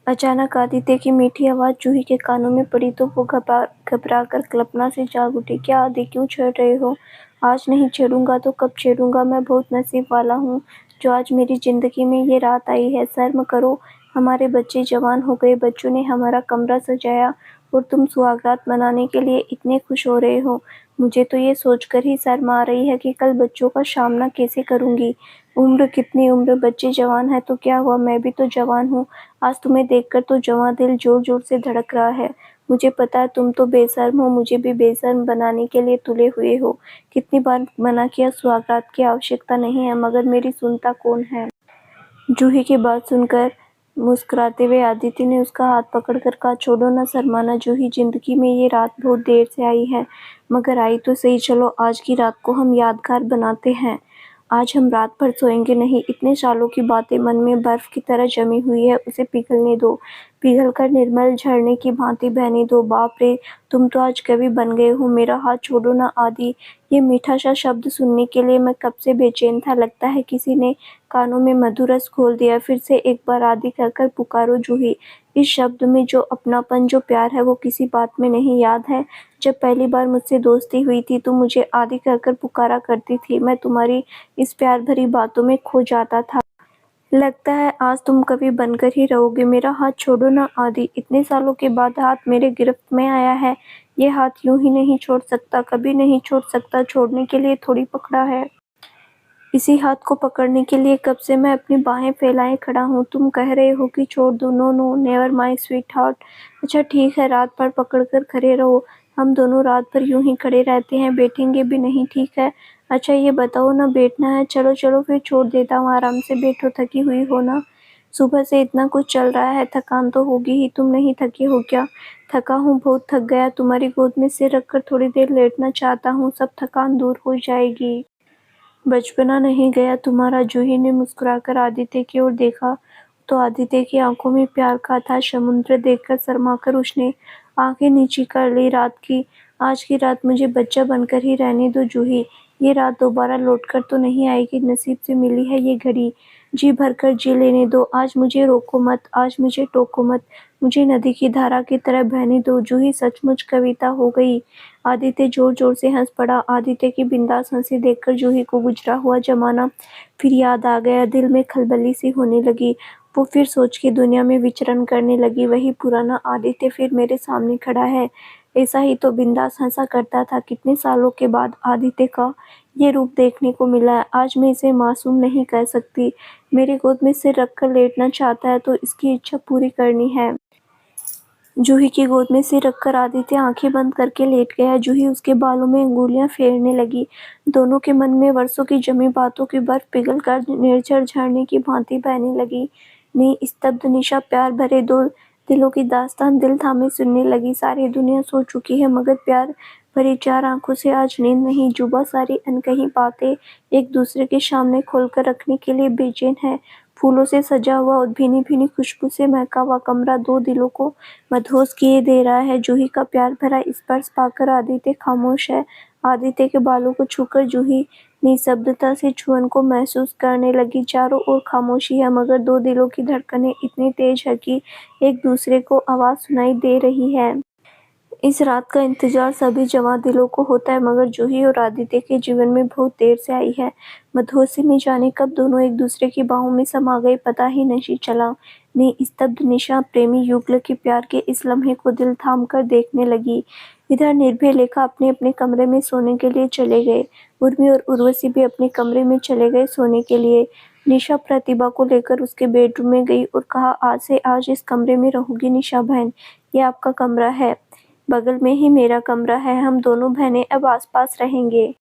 अचानक आदित्य की मीठी आवाज जूही के कानों में पड़ी तो वो घबरा कर कल्पना से जाग उठी। क्या आदि, क्यों छेड़ रहे हो? आज नहीं छेड़ूंगा तो कब छेड़ूंगा? मैं बहुत नसीब वाला हूँ जो आज मेरी जिंदगी में ये रात आई है। शर्म करो, हमारे बच्चे जवान हो गए, बच्चों ने हमारा कमरा सजाया और तुम सुहागरात मनाने के लिए इतने खुश हो रहे हो। मुझे तो ये सोचकर ही शर्म आ रही है कि कल बच्चों का सामना कैसे करूंगी। उम्र कितनी उम्र, बच्चे जवान है तो क्या हुआ, मैं भी तो जवान हूँ। आज तुम्हें देखकर तो जवां दिल जोर जोर से धड़क रहा है। मुझे पता है तुम तो बेशर्म हो, मुझे भी बेशर्म बनाने के लिए तुले हुए हो। कितनी बार मना किया, सुहागरात की आवश्यकता नहीं है, मगर मेरी सुनता कौन है? जूही की बात सुनकर मुस्कुराते हुए आदित्य ने उसका हाथ पकड़कर कहा, छोड़ो ना, शर्माना जूही, जिंदगी में ये रात बहुत देर से आई है, मगर आई तो सही। चलो आज की रात को हम यादगार बनाते हैं। आज हम रात भर सोएंगे नहीं। इतने सालों की बातें मन में बर्फ की तरह जमी हुई है, उसे पिघलने दो, पिघलकर निर्मल झरने की भांति बहने दो। बाप रे, तुम तो आज कवि बन गए हो। मेरा हाथ छोड़ो ना आदि। ये मीठा सा शब्द सुनने के लिए मैं कब से बेचैन था। लगता है किसी ने कानों में मधुर रस घोल दिया। फिर से एक बार आदि कहकर पुकारो जूही। इस शब्द में जो अपनापन, जो प्यार है, वो किसी बात में नहीं। याद है जब पहली बार मुझसे दोस्ती हुई थी तो मुझे आदि कहकर पुकारा करती थी। मैं तुम्हारी इस प्यार भरी बातों में खो जाता था। लगता है आज तुम कभी बनकर ही रहोगे। मेरा हाथ छोड़ो ना आदि। इतने सालों के बाद हाथ मेरे गिरफ्त में आया है। ये हाथ यूं ही नहीं छोड़ सकता, कभी नहीं छोड़ सकता। छोड़ने के लिए थोड़ी पकड़ा है। इसी हाथ को पकड़ने के लिए कब से मैं अपनी बाहें फैलाए खड़ा हूँ। तुम कह रहे हो कि छोड़ दो। No no, never my sweet heart. अच्छा ठीक है, रात भर पकड़ कर खड़े रहो। हम दोनों रात भर यूं ही खड़े रहते हैं, बैठेंगे भी नहीं, ठीक है? अच्छा ये बताओ ना, बैठना है? चलो चलो फिर छोड़ देता हूँ, आराम से बैठो, थकी हुई हो ना। सुबह से इतना कुछ चल रहा है, थकान तो होगी ही, तुम नहीं थके हो क्या? थका हूँ, बहुत थक गया, तुम्हारी गोद में सिर रखकर थोड़ी देर लेटना चाहता हूँ, सब थकान दूर हो जाएगी। बचपना नहीं गया तुम्हारा। जूही ने मुस्कुराकर आदित्य की ओर देखा तो आदित्य की आंखों में प्यार का था समुद्र देखकर शर्माकर उसने आंखें नीची कर ली। रात की आज की रात मुझे बच्चा बनकर ही रहने दो जूही। ये रात दोबारा लौटकर तो नहीं आएगी, नसीब से मिली है ये घड़ी। जी भरकर जी लेने दो। आज मुझे रोको मत, आज मुझे टोको मत, मुझे नदी की धारा की तरह बहने दो। जूही सचमुच कविता हो गई। आदित्य जोर जोर से हंस पड़ा। आदित्य की बिंदास हंसी देखकर जूही को गुजरा हुआ जमाना फिर याद आ गया। दिल में खलबली सी होने लगी। वो फिर सोच की दुनिया में विचरण करने लगी। वही पुराना आदित्य फिर मेरे सामने खड़ा है। ऐसा ही तो बिंदास हंसा करता था। कितने सालों के बाद आदित्य का ये रूप देखने को मिला है। आज मैं इसे मासूम नहीं कह सकती। मेरी गोद में सिर रखकर लेटना चाहता है तो इसकी इच्छा पूरी करनी है। जूही की गोद में सिर रखकर आदित्य आंखें बंद करके लेट गया। जूही उसके बालों में अंगुलियां फेरने लगी। दोनों के मन में वर्षों की जमी बातों की बर्फ पिघलकर निर्झर झरने की भांति बहने लगी। स्तब्ध निशा प्यार भरे दो दिलों की दास्तान दिल थामे सुनने लगी। सारी दुनिया सो चुकी है मगर प्यार भरी चार आंखों से आज नींद नहीं। जुबां सारी अनकही बातें एक दूसरे के सामने खोलकर रखने के लिए बेचैन है। फूलों से सजा हुआ और भीनी भीनी खुशबू से महका हुआ कमरा दो दिलों को मदहोश किए दे रहा है। जूही का प्यार भरा स्पर्श पाकर आदित्य खामोश है। आदित्य के बालों को छूकर जूही निःशब्दता से छुअन को महसूस करने लगी। चारों ओर खामोशी है मगर दो दिलों की धड़कनें इतनी तेज है कि एक दूसरे को आवाज सुनाई दे रही है। इस रात का इंतजार सभी जवां दिलों को होता है मगर जूही और आदित्य के जीवन में बहुत देर से आई है। मधोसी में जाने कब दोनों एक दूसरे की बाहों में समा गए पता ही नहीं चला। स्तब्ध निशा प्रेमी युगल के प्यार के इस लम्हे को दिल थाम कर देखने लगी। इधर निर्भय लेखा अपने अपने कमरे में सोने के लिए चले गए। उर्मी और उर्वशी भी अपने कमरे में चले गए सोने के लिए। निशा प्रतिभा को लेकर उसके बेडरूम में गई और कहा, आज इस कमरे में रहोगी निशा बहन, ये आपका कमरा है, बगल में ही मेरा कमरा है, हम दोनों बहनें अब आस-पास रहेंगे।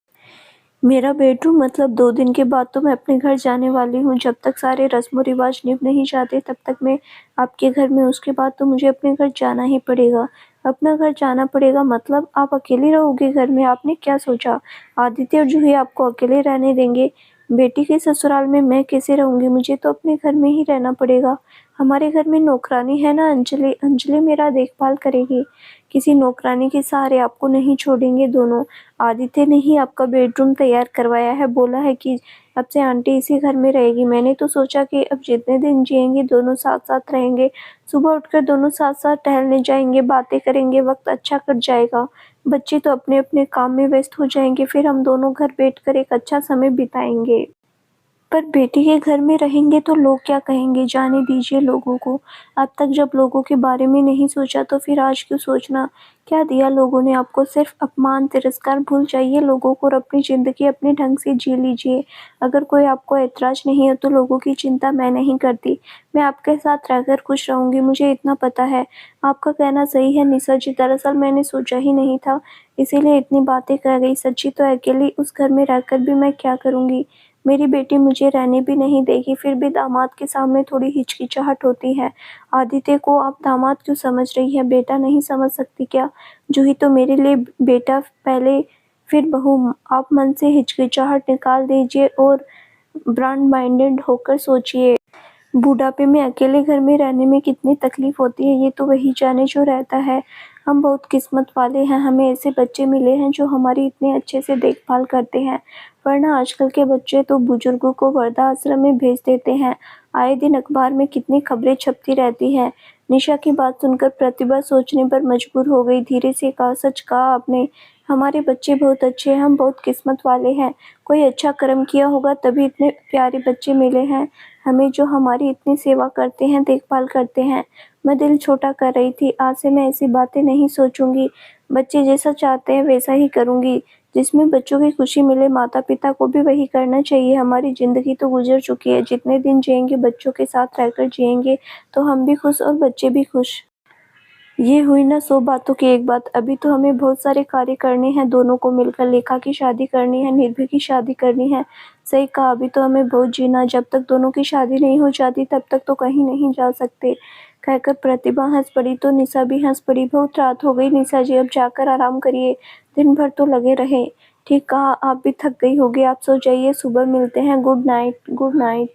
मेरा बेडरूम मतलब 2 दिन के बाद तो मैं अपने घर जाने वाली हूँ। जब तक सारे रस्म रिवाज निभ नहीं जाते तब तक मैं आपके घर में, उसके बाद तो मुझे अपने घर जाना ही पड़ेगा। अपना घर जाना पड़ेगा मतलब आप अकेली रहोगे घर में? आपने क्या सोचा? आदित्य और जूही आपको अकेले रहने देंगे? बेटी के ससुराल में मैं कैसे रहूँगी? मुझे तो अपने घर में ही रहना पड़ेगा। हमारे घर में नौकरानी है ना अंजलि, अंजलि मेरा देखभाल करेगी। किसी नौकरानी के सहारे आपको नहीं छोड़ेंगे दोनों। आदित्य ने ही आपका बेडरूम तैयार करवाया है, बोला है कि अब से आंटी इसी घर में रहेगी। मैंने तो सोचा कि अब जितने दिन जिएंगे दोनों साथ साथ रहेंगे। सुबह उठकर दोनों साथ साथ टहलने जाएंगे, बातें करेंगे, वक्त अच्छा कट जाएगा। बच्चे तो अपने अपने काम में व्यस्त हो जाएंगे, फिर हम दोनों घर बैठकर एक अच्छा समय बिताएंगे। पर बेटी के घर में रहेंगे तो लोग क्या कहेंगे? जाने दीजिए लोगों को। अब तक जब लोगों के बारे में नहीं सोचा तो फिर आज क्यों सोचना? क्या दिया लोगों ने आपको? सिर्फ अपमान, तिरस्कार। भूल जाइए लोगों को और अपनी ज़िंदगी अपने ढंग से जी लीजिए। अगर कोई आपको ऐतराज़ नहीं है तो लोगों की चिंता मैं नहीं करती। मैं आपके साथ रहकर खुश रहूँगी, मुझे इतना पता है। आपका कहना सही है निशा जी, दरअसल मैंने सोचा ही नहीं था, इसीलिए इतनी बातें कह गई। सच्ची तो अकेली उस घर में रहकर भी मैं क्या करूँगी? मेरी बेटी मुझे रहने भी नहीं देगी। फिर भी दामाद के सामने थोड़ी हिचकिचाहट होती है। आदित्य को आप दामाद क्यों समझ रही हैं? बेटा नहीं समझ सकती क्या? जूही तो मेरे लिए बेटा पहले फिर बहू। आप मन से हिचकिचाहट निकाल दीजिए और ब्रॉड माइंडेड होकर सोचिए। बुढ़ापे में अकेले घर में रहने में कितनी तकलीफ होती है ये तो वही जाने जो रहता है। हम बहुत किस्मत वाले हैं, हमें ऐसे बच्चे मिले हैं जो हमारी इतने अच्छे से देखभाल करते हैं, वरना आजकल के बच्चे तो बुजुर्गों को वृद्धाश्रम में भेज देते हैं। आए दिन अखबार में कितनी खबरें छपती रहती हैं। निशा की बात सुनकर प्रतिभा सोचने पर मजबूर हो गई। धीरे से कहा, सच कहा आपने, हमारे बच्चे बहुत अच्छे हैं, हम बहुत किस्मत वाले हैं। कोई अच्छा कर्म किया होगा तभी इतने प्यारे बच्चे मिले हैं हमें, जो हमारी इतनी सेवा करते हैं, देखभाल करते हैं। मैं दिल छोटा कर रही थी, आज से मैं ऐसी बातें नहीं सोचूंगी। बच्चे जैसा चाहते हैं वैसा ही करूंगी। जिसमें बच्चों की खुशी मिले माता पिता को भी वही करना चाहिए। हमारी ज़िंदगी तो गुजर चुकी है, जितने दिन जिएंगे बच्चों के साथ रहकर जिएंगे तो हम भी खुश और बच्चे भी खुश। ये हुई ना 100 बातों की एक बात। अभी तो हमें बहुत सारे कार्य करने हैं दोनों को मिलकर। लेखा की शादी करनी है, निर्भय की शादी करनी है। सही कहा, अभी तो हमें बहुत जीना। जब तक दोनों की शादी नहीं हो जाती तब तक तो कहीं नहीं जा सकते। कहकर प्रतिभा हंस पड़ी तो निशा भी हंस पड़ी। बहुत रात हो गई निशा जी, अब जाकर आराम करिए, दिन भर तो लगे रहे। ठीक कहा, आप भी थक गई होगी, आप सो जाइए, सुबह मिलते हैं। Good night. Good night.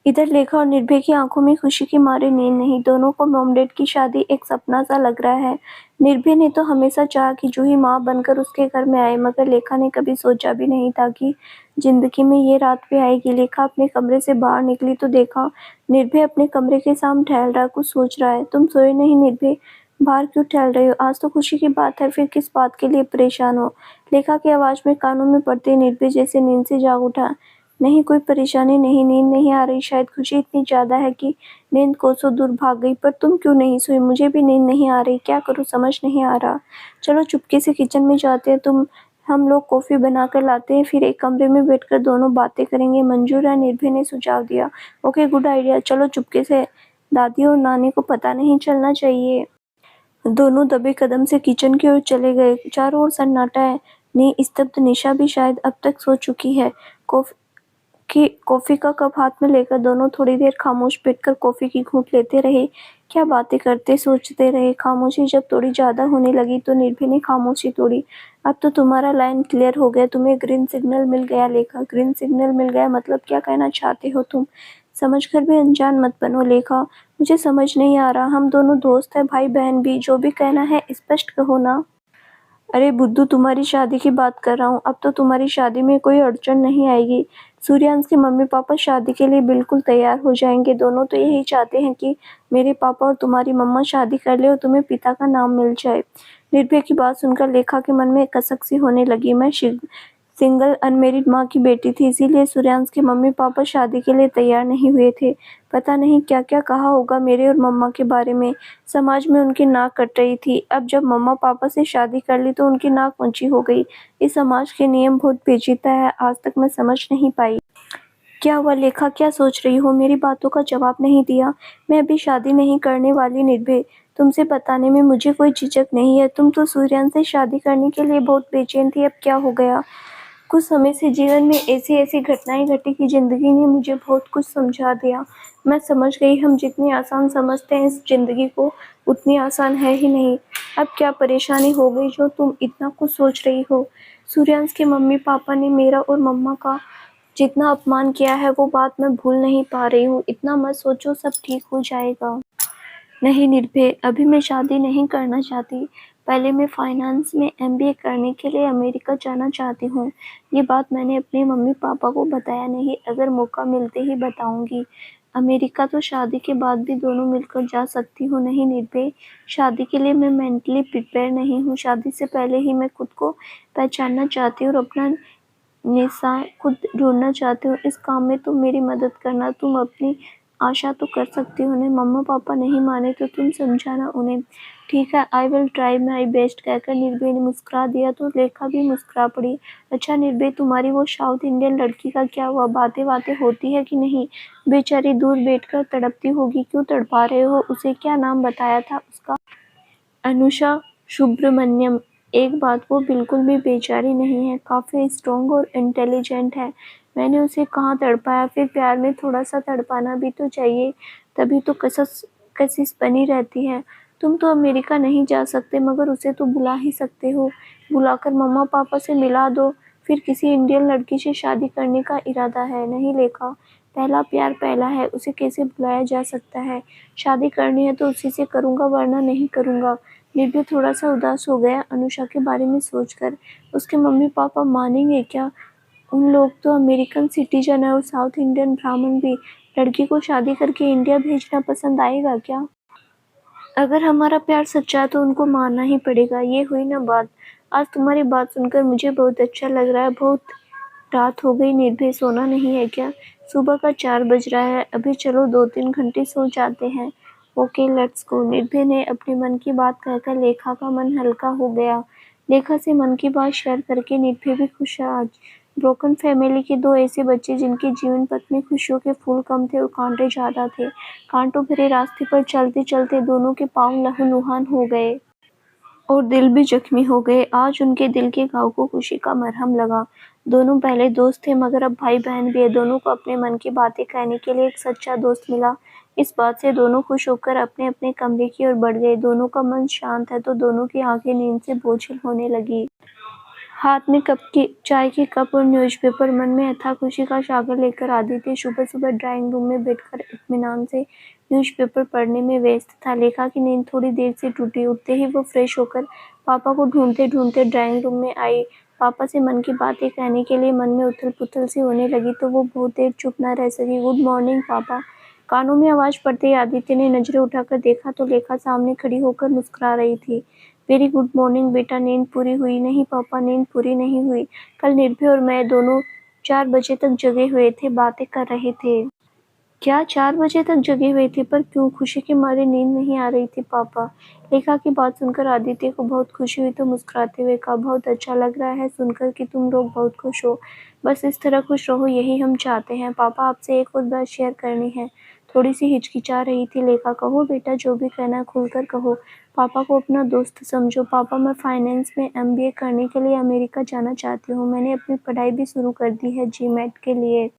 इधर लेखा और निर्भय की आंखों में खुशी के मारे नींद नहीं। दोनों को मॉम-डैड की शादी एक सपना सा लग रहा है। निर्भय ने तो हमेशा चाहा कि जूही माँ बनकर उसके घर में आए, मगर लेखा ने कभी सोचा भी नहीं था कि जिंदगी में ये रात भी आएगी। लेखा अपने कमरे से बाहर निकली तो देखा निर्भय अपने कमरे के सामने टहल रहा, कुछ सोच रहा है। तुम सोए नहीं निर्भय? बाहर क्यों टहल रहे हो? आज तो खुशी की बात है, फिर किस बात के लिए परेशान हो? लेखा की आवाज में कानों में पड़ते निर्भय जैसे नींद से जाग उठा। नहीं, कोई परेशानी नहीं, नींद नहीं आ रही। शायद खुशी इतनी ज़्यादा है कि नींद कोसों दूर भाग गई। पर तुम क्यों नहीं सोई? मुझे भी नींद नहीं आ रही, क्या करूँ समझ नहीं आ रहा। चलो चुपके से किचन में जाते हैं, हम लोग कॉफ़ी बनाकर लाते हैं, फिर एक कमरे में बैठकर दोनों बातें करेंगे। मंजूर है, निर्भय ने सुझाव दिया। ओके, गुड आइडिया, चलो चुपके से। दादी और नानी को पता नहीं चलना चाहिए। दोनों दबे कदम से किचन की ओर चले गए। चारों ओर सन्नाटा है। स्तब्ध निशा भी शायद अब तक सो चुकी है। कॉफी का कप हाथ में लेकर दोनों थोड़ी देर खामोश बैठकर कॉफी की घूंट लेते रहे। क्या बातें करते सोचते रहे। खामोशी जब थोड़ी ज्यादा होने लगी तो निर्भय ने खामोशी तोड़ी। अब तो तुम्हारा लाइन क्लियर हो गया, तुम्हें ग्रीन सिग्नल मिल गया। लेखा, ग्रीन सिग्नल मिल गया मतलब क्या कहना चाहते हो तुम? समझकर भी अनजान मत बनो लेखा, मुझे समझ नहीं आ रहा। हम दोनों दोस्त हैं, भाई बहन भी। जो भी कहना है स्पष्ट कहो ना। अरे बुद्धू, तुम्हारी शादी की बात कर रहा हूँ। अब तो तुम्हारी शादी में कोई अड़चन नहीं आएगी। सूर्यांश के मम्मी पापा शादी के लिए बिल्कुल तैयार हो जाएंगे। दोनों तो यही चाहते हैं कि मेरे पापा और तुम्हारी मम्मा शादी कर ले और तुम्हें पिता का नाम मिल जाए। निर्भय की बात सुनकर लेखा के मन में कसक सी होने लगी। मैं सिंगल अनमेरिड माँ की बेटी थी, इसीलिए सूर्यांश के मम्मी पापा शादी के लिए तैयार नहीं हुए थे। पता नहीं क्या क्या कहा होगा मेरे और मम्मा के बारे में। समाज में उनकी नाक कट रही थी। अब जब मम्मा पापा से शादी कर ली तो उनकी नाक ऊंची हो गई। इस समाज के नियम बहुत पेचीदा है, आज तक मैं समझ नहीं पाई। क्या हुआ लेखा, क्या सोच रही हो? मेरी बातों का जवाब नहीं दिया। मैं अभी शादी नहीं करने वाली निर्भय, तुमसे बताने में मुझे कोई झिझक नहीं है। तुम तो सूर्यान से शादी करने के लिए बहुत बेचैन थी, अब क्या हो गया? कुछ समय से जीवन में ऐसी ऐसी घटनाएं घटी कि जिंदगी ने मुझे बहुत कुछ समझा दिया। मैं समझ गई हम जितनी आसान समझते हैं इस जिंदगी को, उतनी आसान है ही नहीं। अब क्या परेशानी हो गई जो तुम इतना कुछ सोच रही हो? सूर्यांश के मम्मी पापा ने मेरा और मम्मा का जितना अपमान किया है वो बात मैं भूल नहीं पा रही हूँ। इतना मत सोचो, सब ठीक हो जाएगा। नहीं निर्भय, अभी मैं शादी नहीं करना चाहती। पहले मैं फाइनेंस में एमबीए करने के लिए अमेरिका जाना चाहती हूँ। ये बात मैंने अपने मम्मी पापा को बताया नहीं, अगर मौका मिलते ही बताऊंगी। अमेरिका तो शादी के बाद भी दोनों मिलकर जा सकती हूँ। नहीं निर्भय, शादी के लिए मैं मेंटली प्रिपेयर नहीं हूँ। शादी से पहले ही मैं खुद को पहचानना चाहती हूँ और अपना निशा खुद ढूंढना चाहती हूँ। इस काम में तुम मेरी मदद करना। तुम अपनी आशा तो कर सकती हो। उन्हें मम्मा पापा नहीं माने तो तुम समझाना उन्हें। ठीक है, I will try my best, कहकर निर्भय ने मुस्कुरा दिया तो लेखा भी मुस्कुरा पड़ी। अच्छा निर्भय, तुम्हारी वो साउथ इंडियन लड़की का क्या हुआ? बातें बातें होती है कि नहीं? बेचारी दूर बैठकर तड़पती होगी, क्यों तड़पा रहे हो उसे? क्या नाम बताया था उसका? अनुषा सुब्रमण्यम। एक बात, वो बिल्कुल भी बेचारी नहीं है, काफ़ी स्ट्रॉन्ग और इंटेलिजेंट है। मैंने उसे कहाँ तड़पाया? फिर प्यार में थोड़ा सा तड़पाना भी तो चाहिए, तभी तो कशिश बनी रहती है। तुम तो अमेरिका नहीं जा सकते मगर उसे तो बुला ही सकते हो। बुलाकर मम्मा पापा से मिला दो। फिर किसी इंडियन लड़की से शादी करने का इरादा है? नहीं लेखा, पहला प्यार पहला है, उसे कैसे भुलाया जा सकता है? शादी करनी है तो उसी से करूँगा, वरना नहीं करूँगा। निर्भय थोड़ा सा उदास हो गया अनुषा के बारे में सोचकर। उसके मम्मी पापा मानेंगे क्या? उन लोग तो अमेरिकन सिटीजन है और साउथ इंडियन ब्राह्मण भी। लड़की को शादी करके इंडिया भेजना पसंद आएगा क्या? अगर हमारा प्यार सच्चा है तो उनको मानना ही पड़ेगा। ये हुई ना बात। आज तुम्हारी बात सुनकर मुझे बहुत अच्छा लग रहा है। बहुत रात हो गई निर्भय, सोना नहीं है क्या? सुबह का 4 बज रहा है, अभी चलो 2-3 घंटे सो जाते हैं। Okay let's go. निर्भय ने अपने मन की बात कहकर लेखा का मन हल्का हो गया। लेखा से मन की बात शेयर करके निर्भय भी खुश है आज। ब्रोकन फैमिली के दो ऐसे बच्चे जिनके जीवन पथ में खुशियों के फूल कम थे और कांटे ज्यादा थे। कांटों भरे रास्ते पर चलते चलते दोनों के पांव लहूलुहान हो गए और दिल भी जख्मी हो गए। आज उनके दिल के घाव को खुशी का मरहम लगा। दोनों पहले दोस्त थे मगर अब भाई बहन भी है। दोनों को अपने मन की बातें कहने के लिए एक सच्चा दोस्त मिला। इस बात से दोनों खुश होकर अपने अपने कमरे की ओर बढ़ गए। दोनों का मन शांत है तो दोनों की आंखें नींद से बोझिल होने लगी। हाथ में चाय की कप और न्यूज़पेपर, मन में अथाह खुशी का सागर लेकर आदित्य सुबह सुबह ड्राइंग रूम में बैठकर इत्मीनान से न्यूज़पेपर पढ़ने में व्यस्त था। लेखा की नींद थोड़ी देर से टूटी। उठते ही वो फ्रेश होकर पापा को ढूंढते ढूंढते ड्राइंग रूम में आई। पापा से मन की बातें कहने के लिए मन में उथल पुथल सी होने लगी तो वो बहुत देर चुप न रह सकी। गुड मॉर्निंग पापा। कानों में आवाज पड़ते ही आदित्य ने नजरें उठाकर देखा तो लेखा सामने खड़ी होकर मुस्कुरा रही थी। वेरी गुड मॉर्निंग बेटा, नींद पूरी हुई? नहीं पापा, नींद पूरी नहीं हुई। कल निर्भय और मैं दोनों 4 बजे तक जगे हुए थे, बातें कर रहे थे। क्या 4 बजे तक जगे हुए थे? पर क्यों? खुशी के मारे नींद नहीं आ रही थी पापा। लेखा की बात सुनकर आदित्य को बहुत खुशी हुई तो मुस्कुराते हुए कहा, बहुत अच्छा लग रहा है सुनकर कि तुम लोग बहुत खुश हो। बस इस तरह खुश रहो, यही हम चाहते हैं। पापा आपसे एक और बात शेयर करनी है। थोड़ी सी हिचकिचा रही थी लेखा। कहो बेटा, जो भी कहना है खुलकर कहो। पापा को अपना दोस्त समझो। पापा, मैं फाइनेंस में MBA करने के लिए अमेरिका जाना चाहती हूँ। मैंने अपनी पढ़ाई भी शुरू कर दी है GMAT के लिए।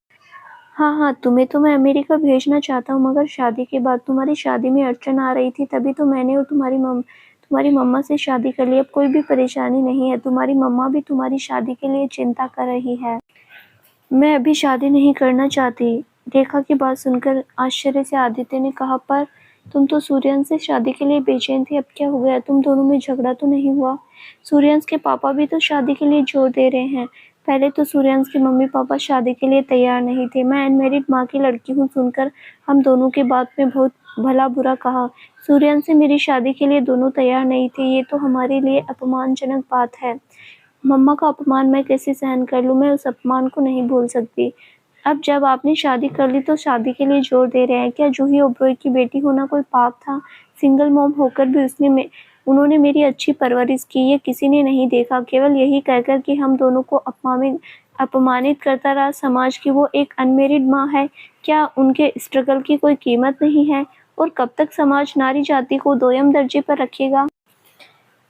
हाँ हाँ, तुम्हें तो मैं अमेरिका भेजना चाहता हूँ मगर शादी के बाद, तुम्हारी शादी में अड़चन आ रही थी तभी तो मैंने और तुम्हारी मम्मा से शादी कर ली। अब कोई भी परेशानी नहीं है। तुम्हारी मम्मा भी तुम्हारी शादी के लिए चिंता कर रही है। मैं अभी शादी नहीं करना चाहती। रेखा की बात सुनकर आश्चर्य से आदित्य ने कहा, पर तुम तो सूर्यांश से शादी के लिए बेचैन थे, अब क्या हो गया? तुम दोनों में झगड़ा तो नहीं हुआ? सूर्यांश के पापा भी तो शादी के लिए जोर दे रहे हैं। पहले तो सूर्यांश के मम्मी पापा शादी के लिए तैयार नहीं थे। मैं अनमैरिड माँ की लड़की हूँ सुनकर हम दोनों के बात में बहुत भला बुरा कहा। सूर्यांश से मेरी शादी के लिए दोनों तैयार नहीं थे। ये तो हमारे लिए अपमानजनक बात है। मम्मा का अपमान मैं कैसे सहन कर लूँ? मैं उस अपमान को नहीं भूल सकती। अब जब आपने शादी कर ली तो शादी के लिए जोर दे रहे हैं। क्या जूही ओबरॉय की बेटी होना कोई पाप था? सिंगल मॉम होकर भी उन्होंने मेरी अच्छी परवरिश की, ये किसी ने नहीं देखा। केवल यही कहकर कि हम दोनों को अपमानित करता रहा समाज की वो एक अनमेरिड माँ है। क्या उनके स्ट्रगल की कोई कीमत नहीं है? और कब तक समाज नारी जाति को दोयम दर्जे पर रखेगा?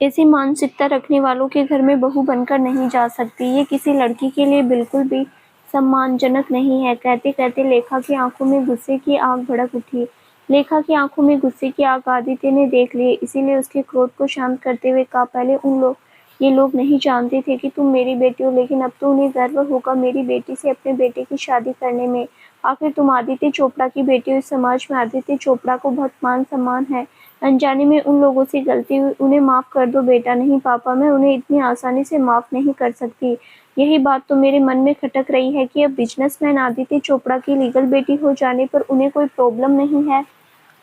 ऐसी मानसिकता रखने वालों के घर में बहू बनकर नहीं जा सकती। ये किसी लड़की के लिए बिल्कुल भी सम्मानजनक नहीं है। कहते कहते लेखा की आंखों में गुस्से की आग भड़क उठी। लेखा की आंखों में गुस्से की आग आदित्य ने देख ली, इसीलिए उसके क्रोध को शांत करते हुए कहा, पहले ये लोग नहीं जानते थे कि तुम मेरी बेटी हो, लेकिन अब तो उन्हें गर्व होगा मेरी बेटी से अपने बेटे की शादी करने में। आखिर तुम आदित्य चोपड़ा की बेटी हो। इस समाज में आदित्य चोपड़ा को बहुत मान सम्मान है। अनजाने में उन लोगों से गलती हुई, उन्हें माफ कर दो बेटा। नहीं पापा, मैं उन्हें इतनी आसानी से माफ नहीं कर सकती। यही बात तो मेरे मन में खटक रही है कि अब बिजनेसमैन आदित्य चोपड़ा की लीगल बेटी हो जाने पर उन्हें कोई प्रॉब्लम नहीं है।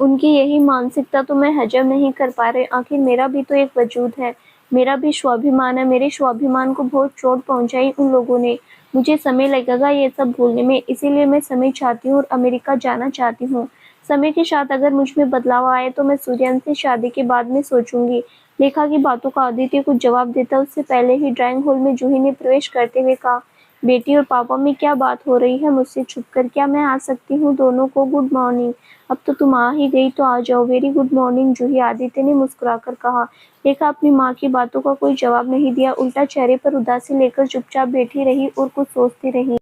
उनकी यही मानसिकता तो मैं हजम नहीं कर पा रही। आखिर मेरा भी तो एक वजूद है, मेरा भी स्वाभिमान है। मेरे स्वाभिमान को बहुत चोट पहुंचाई उन लोगों ने। मुझे समय लगेगा ये सब भूलने में, इसीलिए मैं समय चाहती हूँ और अमेरिका जाना चाहती हूँ। समय के साथ अगर मुझ में बदलाव आए तो मैं सूर्यन से शादी के बाद में सोचूंगी। लेखा की बातों का आदित्य कुछ जवाब देता उससे पहले ही ड्राइंग हॉल में जूही ने प्रवेश करते हुए कहा, बेटी और पापा में क्या बात हो रही है मुझसे छुपकर? क्या मैं आ सकती हूँ दोनों को? Good morning. अब तो तुम आ ही गई तो आ जाओ। वेरी गुड मॉर्निंग जूही, आदित्य ने मुस्कुराकर कहा। रेखा अपनी माँ की बातों का कोई जवाब नहीं दिया, उल्टा चेहरे पर उदासी लेकर चुपचाप बैठी रही और कुछ सोचती रही।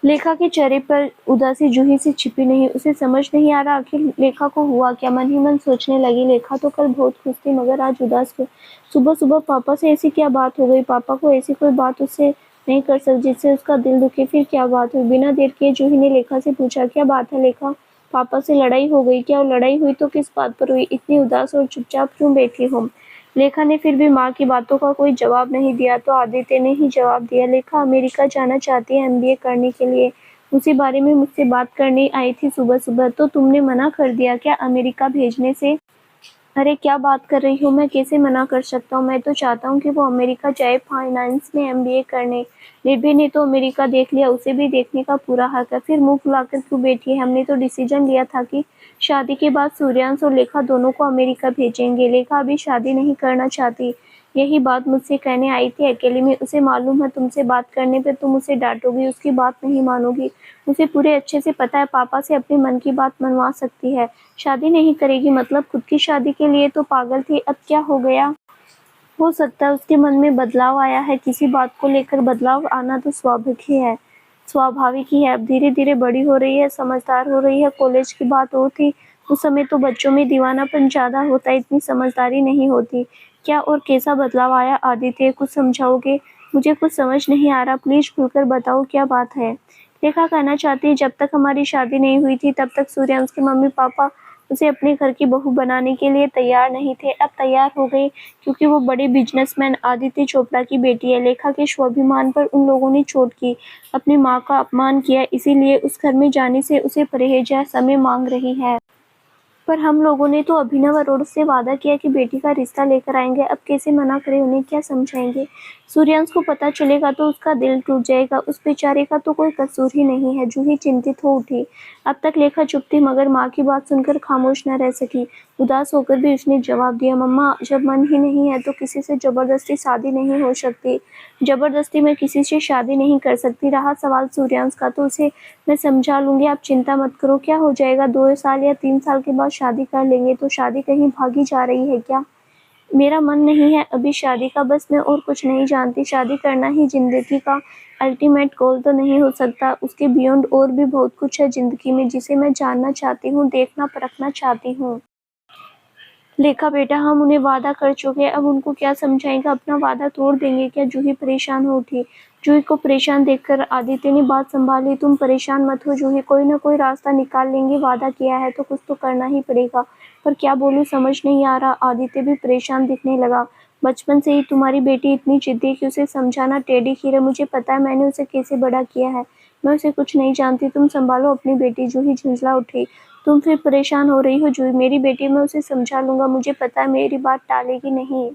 लेखा के चेहरे पर उदासी जूही से छिपी नहीं। उसे समझ नहीं आ रहा आखिर लेखा को हुआ क्या। मन ही मन सोचने लगी, लेखा तो कल बहुत खुश थी मगर आज उदास क्यों? सुबह सुबह पापा से ऐसी क्या बात हो गई? पापा को ऐसी कोई बात उससे नहीं कर सकती जिससे उसका दिल दुखे। फिर क्या बात हुई? बिना देर किए जूही ने लेखा से पूछा, क्या बात है लेखा? पापा से लड़ाई हो गई क्या? और लड़ाई हुई तो किस बात पर हुई? इतनी उदास और चुपचाप क्यों बैठी हो? लेखा ने फिर भी माँ की बातों का कोई जवाब नहीं दिया तो आदित्य ने ही जवाब दिया, लेखा अमेरिका जाना चाहती है MBA करने के लिए। उसी बारे में मुझसे बात करने आई थी सुबह सुबह, तो तुमने मना कर दिया क्या अमेरिका भेजने से? अरे क्या बात कर रही हो? मैं कैसे मना कर सकता हूँ? मैं तो चाहता हूँ कि वो अमेरिका जाए फाइनेंस में MBA करने। निर्भय ने तो अमेरिका देख लिया, उसे भी देखने का पूरा हक है। फिर मुंह फुलाकर क्यों बैठी है? हमने तो डिसीजन लिया था कि शादी के बाद सूर्यांश और लेखा दोनों को अमेरिका भेजेंगे। लेखा अभी शादी नहीं करना चाहती। यही बात मुझसे कहने आई थी अकेले में। उसे मालूम है तुमसे बात करने पे तुम उसे डाँटोगी, उसकी बात नहीं मानोगी। उसे पूरे अच्छे से पता है पापा से अपने मन की बात मनवा सकती है। शादी नहीं करेगी मतलब खुद की शादी के लिए तो पागल थी, अब क्या हो गया? हो सकता है उसके मन में बदलाव आया है, किसी बात को लेकर बदलाव आना तो स्वाभाविक ही है। अब धीरे-धीरे बड़ी हो रही है, समझदार हो रही है। कॉलेज की बात और थी, उस समय तो बच्चों में दीवानापन ज़्यादा होता है, इतनी समझदारी नहीं होती। क्या और कैसा बदलाव आया आदित्य, कुछ समझाओगे? मुझे कुछ समझ नहीं आ रहा, प्लीज़ खुलकर बताओ क्या बात है? रेखा कहना चाहती है जब तक हमारी शादी नहीं हुई थी तब तक सूर्यांश के मम्मी-पापा उसे अपने घर की बहू बनाने के लिए तैयार नहीं थे। अब तैयार हो गए क्योंकि वो बड़े बिजनेसमैन आदित्य चोपड़ा की बेटी है। लेखा के स्वाभिमान पर उन लोगों ने चोट की, अपनी माँ का अपमान किया, इसीलिए उस घर में जाने से उसे परहेज या समय मांग रही है। पर हम लोगों ने तो अभिनव अरोड़ से वादा किया कि बेटी का रिश्ता लेकर आएंगे। अब कैसे मना करें, उन्हें क्या समझाएंगे? सूर्यांश को पता चलेगा तो उसका दिल टूट जाएगा। उस बेचारे का तो कोई कसूर ही नहीं है। जूही चिंतित हो उठी। अब तक लेखा चुप थी मगर माँ की बात सुनकर खामोश न रह सकी। उदास होकर भी उसने जवाब दिया, मम्मा जब मन ही नहीं है तो किसी से जबरदस्ती शादी नहीं हो सकती। जबरदस्ती मैं किसी से शादी नहीं कर सकती। रहा सवाल सूर्यांश का तो उसे मैं समझा लूंगी, आप चिंता मत करो। क्या हो जाएगा, 2 साल या 3 साल के बाद शादी कर लेंगे। तो शादी कहीं भागी जा रही है क्या? मेरा मन नहीं है अभी शादी का, बस मैं और कुछ नहीं जानती। शादी करना ही जिंदगी का अल्टीमेट गोल तो नहीं हो सकता, उसके बियॉन्ड और भी बहुत कुछ है जिंदगी में जिसे मैं जानना चाहती हूँ, देखना परखना चाहती हूँ। लेखा बेटा, हम उन्हें वादा कर चुके हैं, अब उनको क्या समझाएगा? अपना वादा तोड़ देंगे क्या? जूही परेशान हो उठी। जूही को परेशान देखकर आदित्य ने बात संभाली, तुम परेशान मत हो जूही, कोई ना कोई रास्ता निकाल लेंगे। वादा किया है तो कुछ तो करना ही पड़ेगा, पर क्या बोलूं समझ नहीं आ रहा। आदित्य भी परेशान दिखने लगा। बचपन से ही तुम्हारी बेटी इतनी जिद्दी कि उसे समझाना टेढ़ी खीर है। मुझे पता है मैंने उसे कैसे बड़ा किया है, मैं उसे कुछ नहीं जानती। तुम संभालो अपनी बेटी। जूही झुंझला उठी। तुम फिर परेशान हो रही हो जूही, मेरी बेटी, मैं उसे समझा लूंगा, मुझे पता है मेरी बात टालेगी नहीं।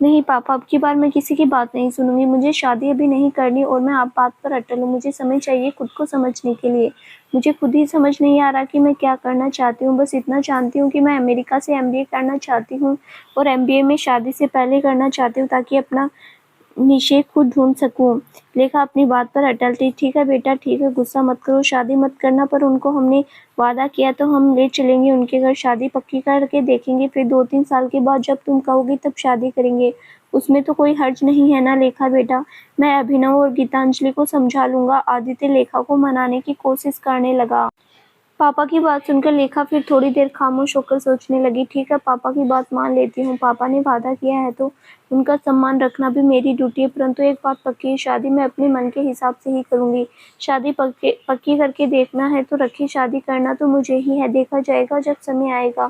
नहीं पापा, अब की बार मैं किसी की बात नहीं सुनूंगी। मुझे शादी अभी नहीं करनी और मैं आप बात पर अटल हूँ। मुझे समय चाहिए खुद को समझने के लिए। मुझे खुद ही समझ नहीं आ रहा कि मैं क्या करना चाहती हूँ। बस इतना जानती हूँ कि मैं अमेरिका से एमबीए करना चाहती हूँ और एमबीए में शादी से पहले करना चाहती हूँ ताकि अपना निशे खुद ढूंढ सकूं। लेखा अपनी बात पर अटल थी। ठीक है बेटा, ठीक है, गुस्सा मत करो, शादी मत करना, पर उनको हमने वादा किया तो हम ले चलेंगे उनके घर, शादी पक्की करके देखेंगे, फिर 2-3 साल के बाद जब तुम कहोगी तब शादी करेंगे। उसमें तो कोई हर्ज नहीं है ना लेखा बेटा? मैं अभिनव और गीतांजलि को समझा लूंगा। आदित्य लेखा को मनाने की कोशिश करने लगा। पापा की बात सुनकर लेखा फिर थोड़ी देर खामोश होकर सोचने लगी। ठीक है, पापा की बात मान लेती हूँ, पापा ने वादा किया है तो उनका सम्मान रखना भी मेरी ड्यूटी है, परंतु एक बात पक्की है, शादी मैं अपने मन के हिसाब से ही करूंगी। शादी पक्की करके देखना है तो रखी, शादी करना तो मुझे ही है, देखा जाएगा जब समय आएगा।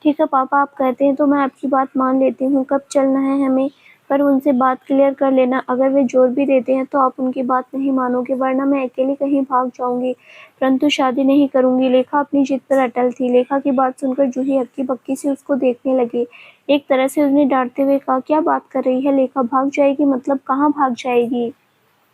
ठीक है पापा, आप कहते हैं तो मैं आपकी बात मान लेती हूँ। कब चलना है हमें? पर उनसे बात क्लियर कर लेना, अगर वे जोर भी देते हैं तो आप उनकी बात नहीं मानोगे, वरना मैं अकेली कहीं भाग जाऊंगी, परंतु शादी नहीं करूंगी। लेखा अपनी जिद पर अटल थी। लेखा की बात सुनकर जूही हक्की बक्की से उसको देखने लगी। एक तरह से उसने डांटते हुए कहा, क्या बात कर रही है लेखा, भाग जाएगी मतलब कहाँ भाग जाएगी?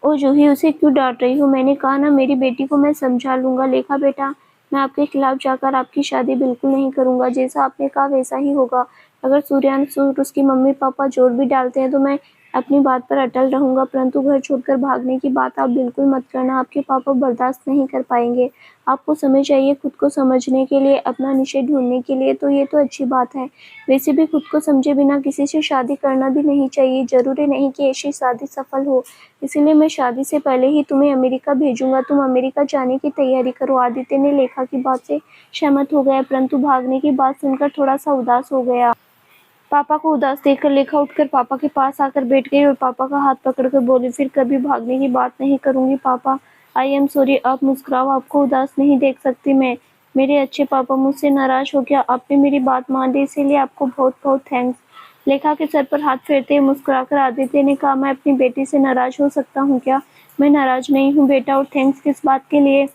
ओ जूही, उसे क्यों डांट रही हो? मैंने कहा ना मेरी बेटी को मैं समझा लूंगा। लेखा बेटा, मैं आपके खिलाफ जाकर आपकी शादी बिल्कुल नहीं करूंगा, जैसा आपने कहा वैसा ही होगा। अगर सूर्यांश और उसकी मम्मी पापा जोर भी डालते हैं तो मैं अपनी बात पर अटल रहूंगा, परंतु घर छोड़कर भागने की बात आप बिल्कुल मत करना, आपके पापा बर्दाश्त नहीं कर पाएंगे। आपको समय चाहिए खुद को समझने के लिए, अपना निश्चय ढूंढने के लिए, तो ये तो अच्छी बात है। वैसे भी खुद को समझे बिना किसी से शादी करना भी नहीं चाहिए, जरूरी नहीं कि ऐसी शादी सफल हो। इसीलिए मैं शादी से पहले ही तुम्हें अमेरिका भेजूंगा, तुम अमेरिका जाने की तैयारी करो। आदित्य ने लेखा की बात से सहमत हो गया, परंतु भागने की बात सुनकर थोड़ा सा उदास हो गया। पापा को उदास देखकर लेखा उठकर पापा के पास आकर बैठ गई और पापा का हाथ पकड़कर बोली, फिर कभी भागने की बात नहीं करूंगी पापा। I am sorry. आप मुस्कुराओ, आपको उदास नहीं देख सकती मैं। मेरे अच्छे पापा, मुझसे नाराज हो क्या? आपने मेरी बात मान ली, इसीलिए आपको बहुत बहुत थैंक्स। लेखा के सर पर हाथ फेरते हुए मुस्कुराकर आदित्य ने कहा, मैं अपनी बेटी से नाराज हो सकता हूँ क्या? मैं नाराज नहीं हूँ बेटा, और थैंक्स किस बात के लिए?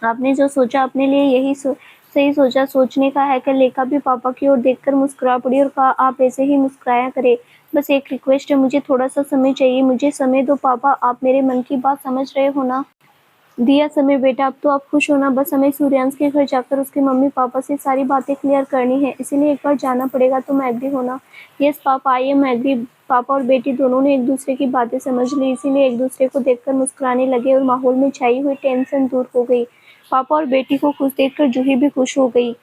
आपने जो सोचा अपने लिए यही सही सोचा। सोचने का है कि लेखा भी पापा की ओर देखकर मुस्कुरा पड़ी और कहा, आप ऐसे ही मुस्कुराया करें। बस एक रिक्वेस्ट है, मुझे थोड़ा सा समय चाहिए, मुझे समय दो पापा, आप मेरे मन की बात समझ रहे हो ना? दिया समय बेटा, अब तो आप खुश हो ना, बस हमें सूर्यांश के घर जाकर उसके मम्मी पापा से सारी बातें क्लियर करनी है, इसीलिए एक बार जाना पड़ेगा, तुम एग्री हो ना? Yes papa, I am agree. पापा और बेटी दोनों ने एक दूसरे की बातें समझ ली, इसीलिए एक दूसरे को देखकर मुस्कुराने लगे और माहौल में छाई हुई टेंशन दूर हो गई। पापा और बेटी को खुश देखकर जूही भी खुश हो गई।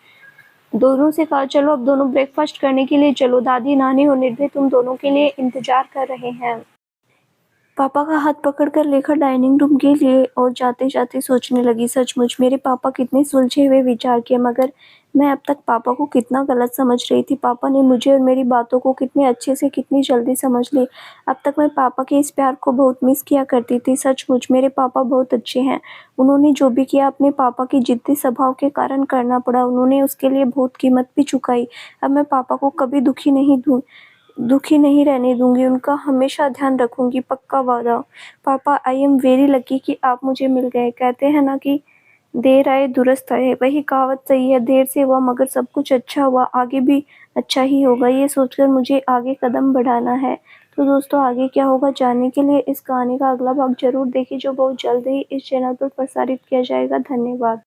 दोनों से कहा, चलो अब दोनों ब्रेकफास्ट करने के लिए चलो, दादी नानी और निर्भय तुम दोनों के लिए इंतजार कर रहे हैं। पापा का हाथ पकड़कर लेकर डाइनिंग रूम के लिए और जाते-जाते सोचने लगी, सचमुच मेरे पापा कितने सुलझे हुए विचार के, मगर मैं अब तक पापा को कितना गलत समझ रही थी। पापा ने मुझे और मेरी बातों को कितने अच्छे से कितनी जल्दी समझ ली। अब तक मैं पापा के इस प्यार को बहुत मिस किया करती थी। सचमुच मेरे पापा बहुत अच्छे हैं। उन्होंने जो भी किया अपने पापा की जिद्दी स्वभाव के कारण करना पड़ा। उन्होंने उसके लिए बहुत कीमत भी चुकाई। अब मैं पापा को कभी दुखी नहीं रहने दूंगी, उनका हमेशा ध्यान रखूंगी, पक्का वादा। पापा, आई एम वेरी लकी कि आप मुझे मिल गए। कहते हैं ना कि देर आए दुरुस्त आए, वही कहावत सही है। देर से हुआ मगर सब कुछ अच्छा हुआ, आगे भी अच्छा ही होगा, ये सोचकर मुझे आगे कदम बढ़ाना है। तो दोस्तों, आगे क्या होगा जानने के लिए इस कहानी का अगला भाग जरूर देखिए, जो बहुत जल्द ही इस चैनल पर प्रसारित किया जाएगा। धन्यवाद।